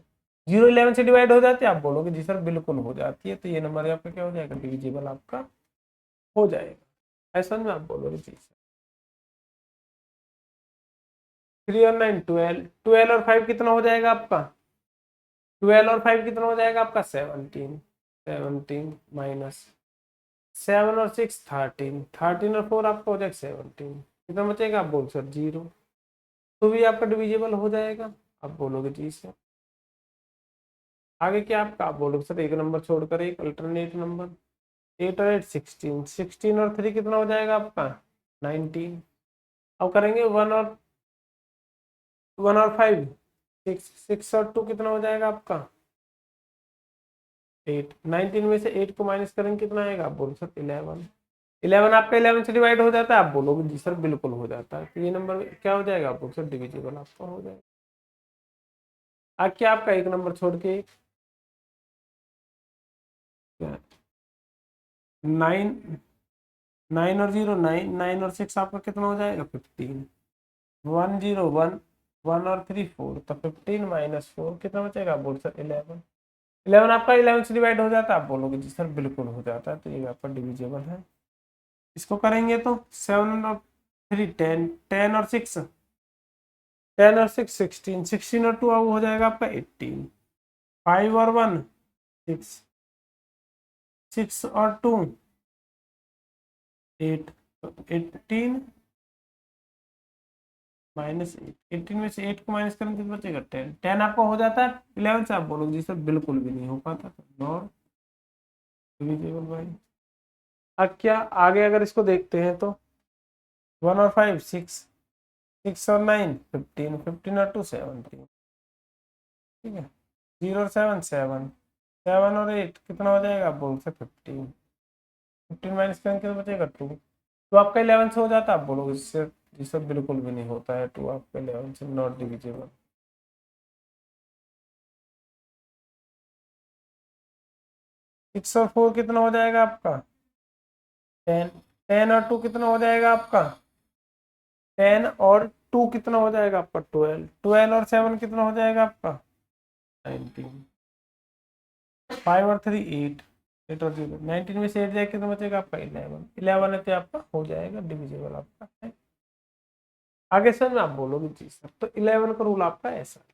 0 11 से डिवाइड हो जाते हैं, आप बोलोगे जी सर बिल्कुल हो जाती है, तो ये नंबर आपका क्या हो जाएगा डिविजिबल आपका हो जाएगा, ऐसा में आप बोलोगे जी सर। 3 और 9 12, 12 और 5 कितना हो जाएगा आपका, 12 और 5 कितना हो जाएगा आपका 17, 17 माइनस 7 और 6 13, 13 और 4 आपका हो जाएगा 17, कितना बचेगा आप बोल सर 0, तो भी आपका डिविजिबल हो जाएगा, आप बोलोगे जी सर। आगे क्या आपका, आप बोलोगे सर एक नंबर छोड़कर एक अल्टरनेट नंबर, 8 और 8 16, 16 और 3 कितना हो जाएगा आपका 19, अब करेंगे 1 और 5 6, 6 और 2 कितना हो जाएगा आपका 8, 19 में से 8 को माइनस करेंगे कितना आएगा, आप बोलो सर 11, 11 आपका 11 से डिवाइड हो जाता है, आप बोलोगे जी सर बिल्कुल हो जाता है, तो ये नंबर क्या हो जाएगा, आप बोलो सर डिविजिबल आपका हो जाएगा। अब क्या आपका एक नंबर छोड़ के 9, 9 और 0 9, 9 और 6 आपका कितना हो जाएगा 15, 1 0 1, 1 और 3 4, तो 15 माइनस 4 कितना बचेगा, आप बोल सर 11, 11 आपका 11 से डिवाइड हो जाता है, आप बोलोगे जी सर बिल्कुल हो जाता है, तो ये आपका डिविजिबल है। इसको करेंगे तो 7 और 3 10, 10 और 6 10 और 6 16, 16 और 2 अब हो जाएगा आपका 18, 5 और 1 6, 6 और 2 8, तो 18 माइनस 8, 18 में से 8 को माइनस करेंगे तो बचेगा 10, 10 आपका हो जाता है 11 से, आप बोलोगे जी सर बिल्कुल भी नहीं हो पाता, नॉट डिविजिबल भाई। अब क्या आगे अगर इसको देखते हैं तो 1 और 5 6, 6 और 9 15, 15 और 2 17, ठीक है। 0 और 7 7, 7 और 8 कितना हो जाएगा, आप बोलोगे सर 15, 15 माइनस करेंगे तो बचेगा 2। तो आपका 11 से हो जाता है, आप बोलोगे इससे ये सब बिल्कुल भी नहीं होता है, 2 आपका 11 से नॉट डिविजिबल। 6 और 4 कितना हो जाएगा आपका 10, 10 और 2 कितना हो जाएगा आपका 10 और 2 कितना हो जाएगा आपका 12, 12 और 7 कितना हो जाएगा आपका 19, 5 और 3 8, 8 और 0 19 में से 8 जाए कितना बचेगा आपका 11, 11 है तो आपका हो जाएगा डिविजिबल आपका है। आगे सर में आप बोलोगे जी सर, तो 11 का रूल आपका ऐसा है।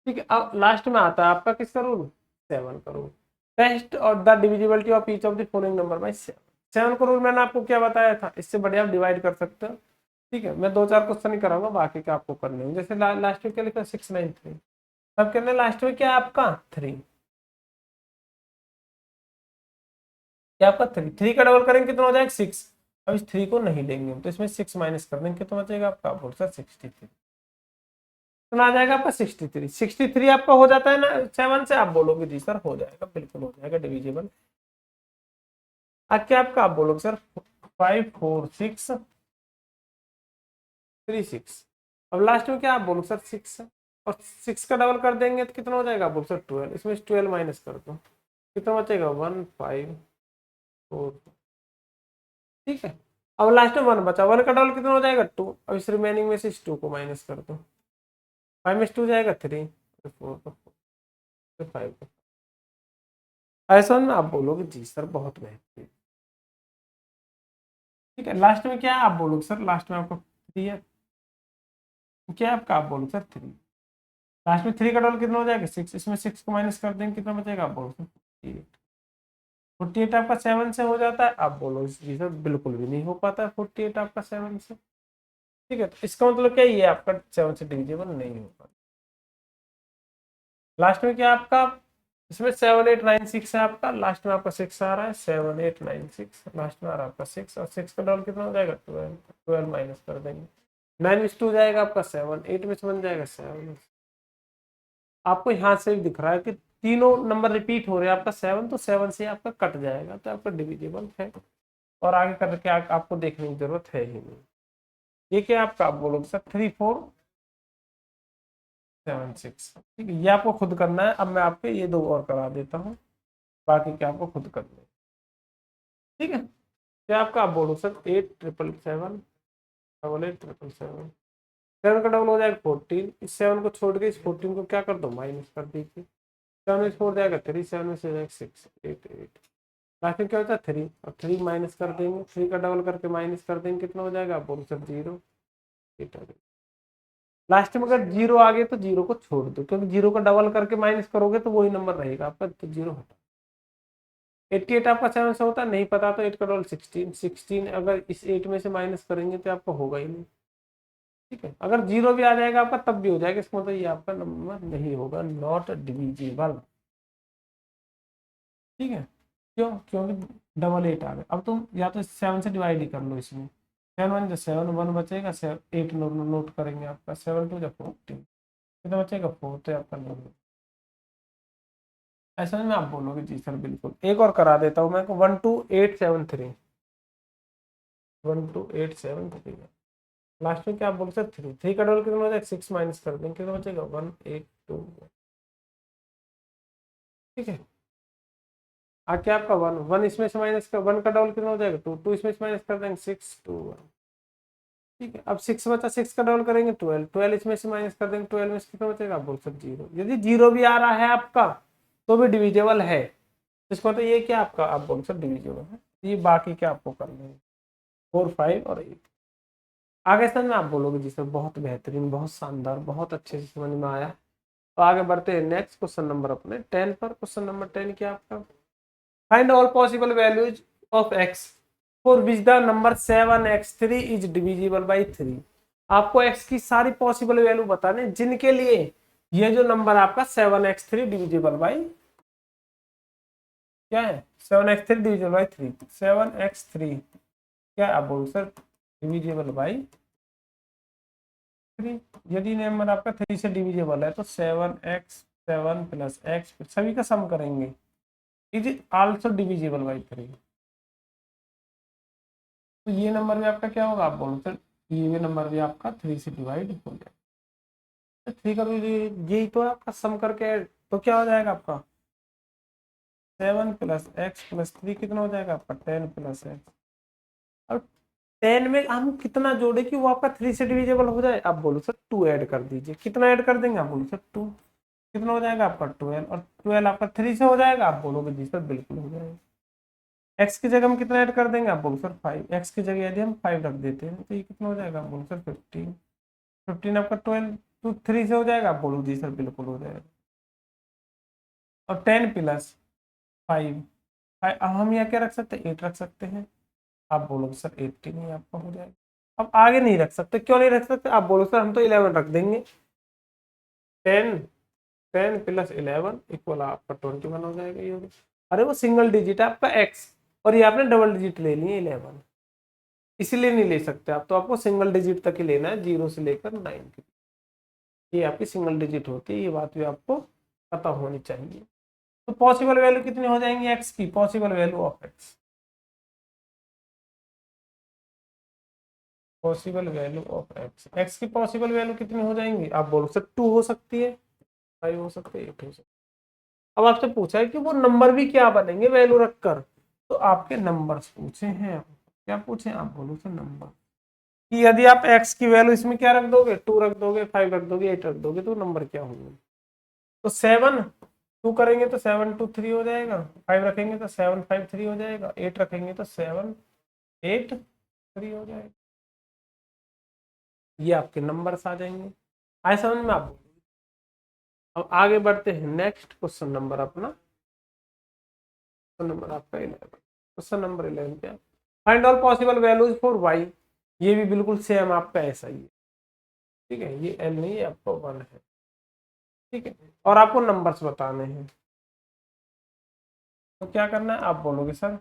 ठीक है, अब लास्ट में आता है आपका किसका रूल, 7 का रूल। टेस्ट और the divisibility of each of the following number bye 7। 7 का रूल मैंने आपको क्या बताया था, इससे बढ़िया आप डिवाइड कर सकते हो। ठीक है, मैं 2-4 क्वेश्चन ही कराऊंगा, बाकी का आपको करने होंगे। जैसे लास्ट में क्या लिखा 693, अब कहने लास्ट में क्या है आपका 3, क्या आपका 3, 3 का डबल करेंगे कितना हो जाएगा 6। अब इस 3 को नहीं लेंगे तो इसमें 6 माइनस कर देंगे कितना बचेगा आपका, बोल सर 63, तो आ जाएगा आपका 63। 63 आपका हो जाता है ना 7 से, आप बोलोगे जी सर हो जाएगा, बिल्कुल हो जाएगा डिविजिबल। अब क्या आपका, आप बोलोगे सर 5 4 6 3 6, अब लास्ट में क्या आप बोलोगे सर 6, और 6 का डबल कर देंगे तो कितना हो जाएगा, आप बोलो सर 12, इसमें 12 माइनस कर दो कितना बचेगा 1 5 4। ठीक है, अब लास्ट में 1 बचा, 1 का डबल कितना हो जाएगा 2, अब इस रिमेनिंग में से इस 2 को माइनस कर दो, 5 में 2 जाएगा 3, 4 5। ऐसा में आप बोलोगे जी सर बहुत बेहतरीन। ठीक है, लास्ट में क्या है आप बोलोगे सर, लास्ट में आपको 3 है, क्या है आपका, आप बोलो सर 3, लास्ट में 3 का डबल कितना हो जाएगा 6, इसमें 6 को माइनस कर देंगे कितना बचेगा, आप बोलो सर 48। 48 आपका 7 से हो जाता है, आप बोलो जी सर बिल्कुल भी नहीं हो पाता है 48 आपका 7 से। ठीक है, तो इसका मतलब क्या, ये आपका 7 से डिविजिबल नहीं होगा। लास्ट में क्या आपका, इसमें 7 8 9 6 है आपका, लास्ट में आपका 6 आ रहा है, 7 8 9 6, लास्ट में आ रहा है आपका 6, और 6 का डबल कितना हो जाएगा 12, 12 माइनस कर देंगे, 9 में 2 जाएगा आपका 7, 8 में से 1 जाएगा 7। आपको यहाँ से दिख रहा है कि तीनों नंबर रिपीट हो रहे हैं आपका 7, तो 7 से आपका कट जाएगा, तो आपका डिविजिबल है, और आगे करके आपको देखने की जरूरत है ही नहीं। ये क्या आपका, आप बोलोगे सर 3 4 7 6। ठीक है, ये आपको खुद करना है, अब मैं आपके ये 2 और करा देता हूँ, बाकी क्या आपको खुद करना है। ठीक है, क्या आपका, आप बोलो सर 8 7 7 डबल 8 7 7, 7 का डबल हो जाएगा 14, इस 7 को छोड़ के इस 14 को क्या कर दो माइनस कर दीजिए, 7 में 4 जाएगा 3, 7 में से जाएगा 6 8 8, लास्ट में क्या होता है 3, और 3 माइनस कर देंगे, 3 का डबल करके माइनस कर देंगे कितना हो जाएगा, आप बोलो सर 0 8 आ गया। लास्ट में अगर 0 आ गए तो 0 को छोड़ दो, क्योंकि 0 का डबल करके माइनस करोगे तो वही नंबर रहेगा आपका, तो 0 हटा। 88 आपका 7 से होता है, नहीं पता तो 8 का डबल 16, 16 अगर इस 8 में से माइनस करेंगे तो आपका होगा ही नहीं। ठीक है, अगर 0 भी आ जाएगा आपका तब भी हो जाएगा, इसका मतलब ये आपका नंबर नहीं होगा, नॉट डिविजिबल। ठीक है, क्यों, क्योंकि डबल 8 आ गया, अब तुम या तो 7 से डिवाइड ही कर लो, इसमें 7 1 7 1 बचेगा, 8 नोट करेंगे आपका, 7 2 14 कितना बचेगा 4, तो आपका नहीं। ऐसा में आप बोलोगे जी सर बिल्कुल। एक और करा देता हूँ मैं, 12873, 12873, लास्ट में क्या आप बोल सकते 3, 3 का डबल कितना हो जाएगा 6 माइनस कर देंगे कितना बचेगा 182। ठीक है, आके आपका 1 1 इसमें से माइनस कर, 1 का डबल कितना हो जाएगा 2, 2 इसमें से माइनस कर देंगे 6 2 1। ठीक है, अब 6 बचा, 6 का डबल करेंगे 12, 12 इसमें से माइनस कर देंगे, 12 में से कितना बचेगा, आप बोल सकते 0। यदि 0 भी आ रहा है आपका तो भी डिविजिबल है, इसको तो ये क्या आपका, आप बोल सकते डिविजिबल है। ये बाकी क्या आपको करना है 4 5 और 8। आगे समझ में आप बोलोगे जी सर बहुत बेहतरीन, बहुत शानदार, बहुत अच्छे से समझ में आया। तो आगे बढ़ते हैं नेक्स्ट क्वेश्चन नंबर अपने 10 पर। क्वेश्चन नंबर 10 क्या आपका, find all possible values of x for which the number 7x3 is divisible by 3। आपको x की सारी पॉसिबल वैल्यू बताने जिनके लिए ये जो नंबर आपका 7x3 डिविजिबल बाई क्या है, 7x3 डिविजिबल बाई 3, 7x3 क्या आप बोलो सर डिविजिबल बाई 3। यदि नंबर आपका 3 से डिविजिबल है तो 7x 7 प्लस एक्स, सभी का सम करेंगे, इज आल्सो डिविजिबल बाई 3। तो ये नंबर भी आपका क्या होगा, आप बोलो सर ये भी नंबर भी आपका 3 से डिवाइड हो जाएगा। तो 3 का भी यही तो है आपका सम करके, तो क्या हो जाएगा आपका 7 प्लस एक्स प्लस 3 कितना हो जाएगा आपका 10 प्लस एक्स। अब 10 में हम कितना जोड़े कि वो आपका 3 से डिविजिबल हो जाए, आप बोलो सर 2 ऐड कर दीजिए, कितना ऐड कर देंगे, आप बोलो सर 2, कितना हो जाएगा आपका 12, और 12 आपका 3 से हो जाएगा, आप बोलोगे जी सर बिल्कुल हो जाएगा। एक्स की जगह हम कितना ऐड कर देंगे, आप बोलो सर 5, एक्स की जगह यदि हम 5 रख देते हैं तो ये कितना हो जाएगा, आप बोलो सर 15, 15 आपका 12 तो 3 से हो जाएगा, आप बोलो जी सर बिल्कुल हो जाएगा। और 10 प्लस 5, अब हम यहाँ क्या रख सकते हैं, 8 रख सकते हैं, आप बोलोगे सर 18 ही आपका हो जाएगा। अब आगे नहीं रख सकते, क्यों नहीं रख सकते, आप बोलो सर हम तो 11 रख देंगे, 10 10 प्लस 11 इक्वल आपका 21 हो जाएगा ये होगा। अरे वो सिंगल डिजिट है आपका एक्स, और ये आपने डबल डिजिट ले लिए 11, इसलिए नहीं ले सकते आप, तो आपको सिंगल डिजिट तक ही लेना है, 0 से लेकर 9 की, ये आपकी सिंगल डिजिट होती है, ये बात भी आपको पता होनी चाहिए। तो पॉसिबल वैल्यू कितनी हो जाएंगी एक्स की, possible value of x, possible value of x, x की पॉसिबल वैल्यू कितनी हो जाएंगी, आप बोलो सर 2 हो सकती है, 5 हो सकते हैं, 8 हो सकते हैं। अब आपसे पूछा है कि वो नंबर भी क्या बनेंगे वैल्यू रखकर, तो आपके नंबर्स पूछे हैं, क्या पूछे, आप बोलो सर नंबर, कि यदि आप x की वैल्यू इसमें क्या रख दोगे, 2 रख दोगे, 5 रख दोगे, 8 रख दोगे, तो नंबर क्या होंगे। तो 7 2 करेंगे तो 7 2 3 हो जाएगा, 5 रखेंगे तो 7 5 3 हो जाएगा, 8 रखेंगे तो 7 8 3 हो जाएगा, ये आपके नंबर्स आ जाएंगे। आए समझ में आप। अब आगे बढ़ते हैं नेक्स्ट क्वेश्चन नंबर अपना, क्वेश्चन नंबर आपका 11, क्वेश्चन नंबर 11 क्या, find all possible values for y, ये भी बिल्कुल सेम आपका ऐसा ही है, ठीक है, ये l नहीं है आपका 1 है, ठीक है, और आपको नंबर्स बताने हैं, तो क्या करना है, आप बोलोगे सर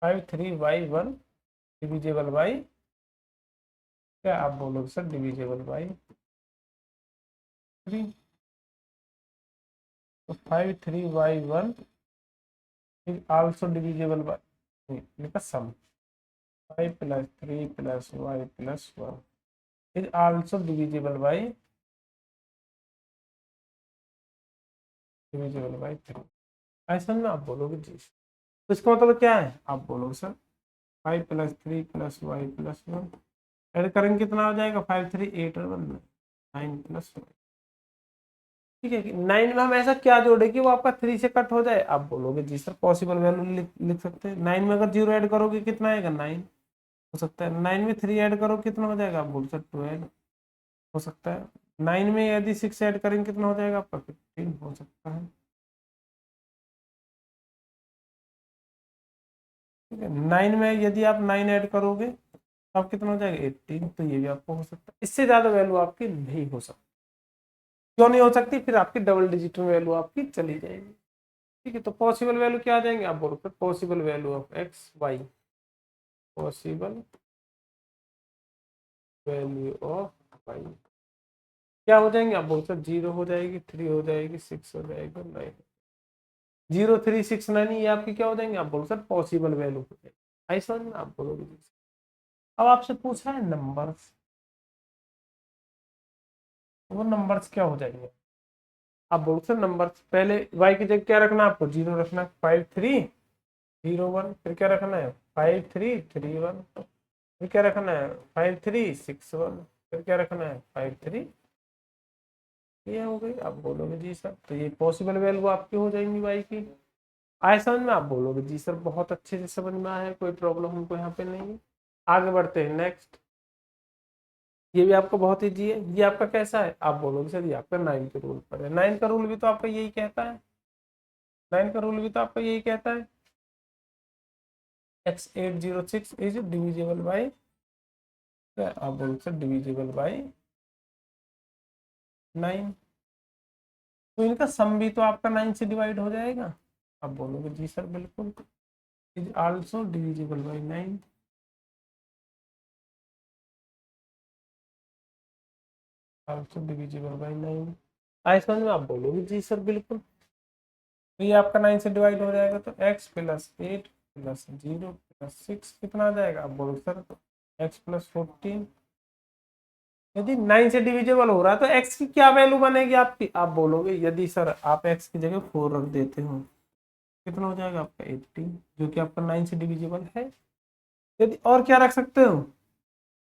5 3 y 1 डिविजिबल बाई, क्या आप बोलोगे सर डिविजिबल बाई 3, तो 5 3 y 1 is also divisible by, लिखा सम 5 plus 3 plus y plus 1 is also divisible by 3, ऐसा ना आप बोलोगे जी, तो इसका मतलब क्या है, आप बोलोगे sir 5 plus 3 plus Y plus 1 add करेंगे कितना हो जाएगा, 5 3 8 और 1 9 प्लस 1, ठीक है कि 9 में हम ऐसा क्या जोड़े कि वो आपका 3 से कट हो जाए, आप बोलोगे जी सर पॉसिबल वैल्यू लिख सकते हैं, 9 में अगर 0 ऐड करोगे कितना आएगा 9 हो सकता है, 9 में 3 ऐड करो कितना हो जाएगा, आप बोल सर 12 हो सकता है, 9 में यदि 6 ऐड करेंगे कितना हो जाएगा आपका 15 हो सकता है, ठीक है, 9 में यदि आप 9 ऐड करोगे तो आप कितना हो जाएगा 18, तो ये भी आपको हो सकता है, इससे ज्यादा वैल्यू आपकी नहीं हो सकती, क्यों नहीं हो सकती, फिर आपकी डबल डिजिट में वैल्यू आपकी चली जाएगी, ठीक है, तो पॉसिबल वैल्यू क्या आ जाएंगे, आप बोलो फिर possible value of X Y, possible value of Y क्या हो जाएंगे, आप बोलो सर 0 हो जाएगी, 3 हो जाएगी, 6 हो जाएगा, 9, 0 3 6 9, ये आपकी क्या हो जाएंगे, आप बोलो सर पॉसिबल वैल्यू हो जाएगी, ऐसा नहीं आप बोलोगे। अब आपसे पूछा है नंबर्स, वो नंबर्स क्या हो जाएंगे, आप बोलो सर नंबर्स पहले y की जगह क्या रखना है आपको, 0 रखना है, 5 3 0 1, फिर क्या रखना है 5 3 3 1, फिर क्या रखना है 5 3 6 1, फिर क्या रखना है 5 3, ये हो गई, आप बोलोगे जी सर, तो ये पॉसिबल वैल्यू आपकी हो जाएंगी y की, आए समझ में, आप बोलोगे जी सर बहुत अच्छे से समझ में आया है, कोई प्रॉब्लम हमको यहाँ पे नहीं है। आगे बढ़ते हैं नेक्स्ट, ये भी आपको बहुत ईजी है, ये आपका कैसा है, आप बोलोगे सर ये आपका 9 के रूल पर है, 9 का रूल भी तो आपका यही कहता है, 9 का रूल भी तो आपका यही कहता है, x806 इज डिविजिबल बाई, आप बोलोगे सर डिविजिबल बाई 9, तो इनका सम भी तो आपका 9 से डिवाइड हो जाएगा, आप बोलोगे जी सर बिल्कुल, is also divisible by 9, 12 divisible by 9। आई समझ में? आप बोलोगे जी सर बिल्कुल। तो ये आपका 9 से डिवाइड हो जाएगा, तो x प्लस 8 प्लस 0 प्लस 6 कितना आ जाएगा? आप बोलो सर x प्लस 14। यदि 9 से डिविजिबल हो रहा है तो x की क्या वैल्यू बनेगी आपकी? आप बोलोगे यदि सर आप x की जगह 4 रख देते हो, कितना हो जाएगा आपका 18, जो कि आपका 9 से डिविजिबल है। यदि और क्या रख सकते हो,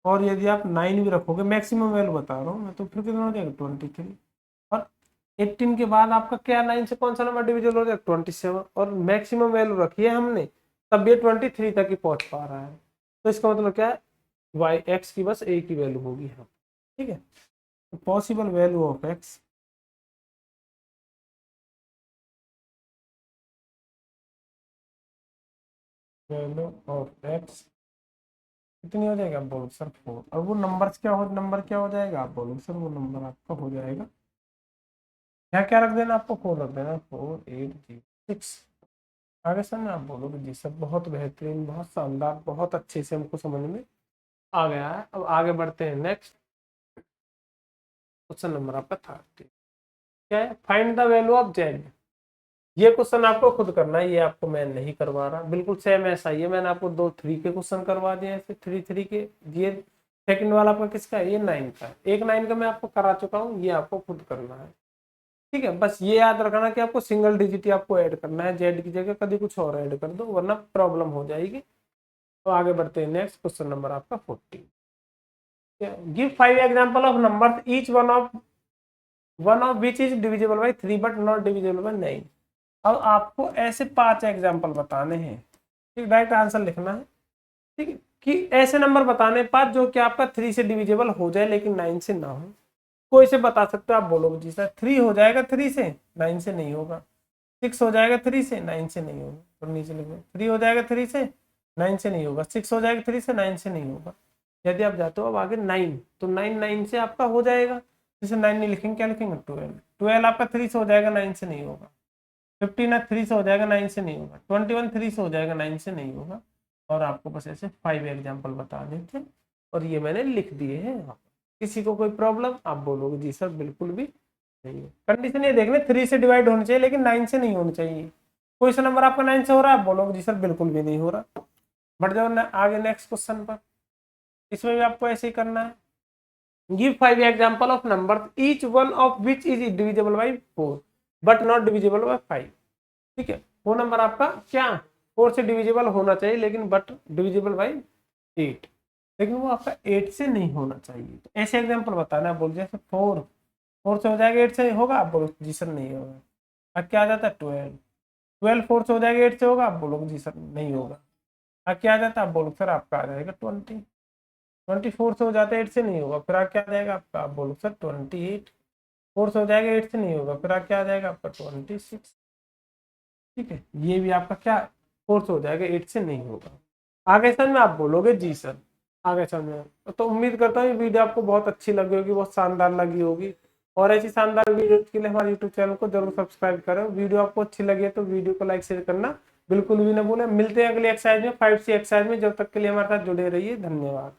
और यदि आप 9 भी रखोगे, मैक्सिमम वैल्यू बता रहा हूँ मैं, तो फिर कितना हो जाएगा 23। और 18 के बाद आपका क्या 9 से कौन सा नंबर डिविजिबल हो जाएगा? 27। और मैक्सिमम वैल्यू रखी है हमने, तब ये 23 तक ही पहुंच पा रहा है। तो इसका मतलब क्या है? वाई एक्स की बस एक ही वैल्यू होगी यहाँ। ठीक है, तो possible value of x, value of x कितनी हो जाएगा? आप बोलो सर 4। और वो नंबर क्या हो जाएगा? आप बोलो सर वो नंबर आपका हो जाएगा, क्या क्या रख देना आपको? 4 रख देना, 4806। आगे सर में आप बोलोगे जी सर बहुत बेहतरीन, बहुत शानदार, बहुत अच्छे से हमको समझ में आ गया है। अब आगे बढ़ते हैं नेक्स्ट क्वेश्चन नंबर आपका 30। क्या है? Find the value of Z. ये क्वेश्चन आपको खुद करना है, ये आपको मैं नहीं करवा रहा, बिल्कुल सेम ऐसा ही है। मैंने आपको 2 3 के क्वेश्चन करवा दिए ऐसे 3 3 के। ये सेकंड वाला आपका किसका है? ये 9 का है। एक 9 का मैं आपको करा चुका हूँ, ये आपको खुद करना है। ठीक है, बस ये याद रखना कि आपको सिंगल डिजिट ही आपको ऐड करना है, जेड की जगह कभी कुछ और ऐड कर दो वरना प्रॉब्लम हो जाएगी। तो आगे बढ़ते हैं नेक्स्ट क्वेश्चन नंबर आपका 40। Give 5 example of numbers each one of which is divisible by 3 but not divisible by 9। अब आपको ऐसे 5 एग्जांपल बताने हैं, ठीक, डायरेक्ट आंसर लिखना है। ठीक है, कि ऐसे नंबर बताने 5 जो कि आपका 3 से डिविजिबल हो जाए लेकिन 9 से ना हो। कोई से बता सकते हो, आप बोलोगे जी सर 3 हो जाएगा 3 से, 9 से नहीं होगा। 6 हो जाएगा 3 से, 9 से नहीं होगा। तो नीचे लिखो 3 हो जाएगा 3 से, 9 से नहीं होगा। 6 हो जाएगा 3 से, 9 से नहीं होगा। यदि आप जाते हो अब आगे 9, तो 9 9 से आपका हो जाएगा। जैसे 9 नहीं लिखेंगे, क्या लिखेंगे? 12। 12 आपका 3 से हो जाएगा, 9 से नहीं होगा। 15 3 से हो जाएगा, 9 से नहीं होगा। 21 3 से हो जाएगा, 9 से नहीं होगा। और आपको बस ऐसे 5 एग्जाम्पल बता देते, और ये मैंने लिख दिए हैं। किसी को कोई प्रॉब्लम? आप बोलोगे जी सर बिल्कुल भी नहीं है। कंडीशन ये देखने 3 से डिवाइड होनी चाहिए लेकिन 9 से नहीं होनी चाहिए। कोई सा नंबर आपका 9 से हो रहा है? आप बोलोगे जी सर बिल्कुल भी नहीं हो रहा। बढ़ जाओ आगे नेक्स्ट क्वेश्चन पर। इसमें भी आपको ऐसे ही करना है। Give 5 example of numbers each one of which is divisible by 4 but not divisible by 5। ठीक है, वो नंबर आपका क्या 4 से डिविजिबल होना चाहिए लेकिन बट डिविजिबल बाय 8, लेकिन वो आपका 8 से नहीं होना चाहिए। तो ऐसे एग्जांपल बताना है। बोल जैसे 4 से हो जाएगा, 8 से होगा? आप बोलो जी सर नहीं होगा। अब क्या आ जाता है? 12 4 से हो जाएगा, 8 से होगा? आप बोलोगे जी सर नहीं होगा। अब क्या आ जाता है? आप बोलो सर आपका आ जाएगा 20 4 से हो जाता है, 8 से नहीं होगा। फिर क्या आ जाएगा आपका? आप बोलो सर 28 4 से हो जाएगा, 8 से नहीं होगा। फिर क्या आ जाएगा आपका? 26। ठीक है, ये भी आपका क्या 4 से हो जाएगा, 8 से नहीं होगा। आगे समझ में? आप बोलोगे जी सर आगे समझ में। तो उम्मीद करता हूँ ये वीडियो आपको बहुत अच्छी लगी होगी, बहुत शानदार लगी होगी। और ऐसी शानदार वीडियो के लिए हमारे यूट्यूब चैनल को जरूर सब्सक्राइब करें। वीडियो आपको अच्छी लगी है तो वीडियो को लाइक शेयर करना बिल्कुल भी ना भूलें। मिलते हैं अगले एक्सरसाइज में, 5C एक्सरसाइज में। जब तक के लिए हमारे साथ जुड़े रहिए, धन्यवाद।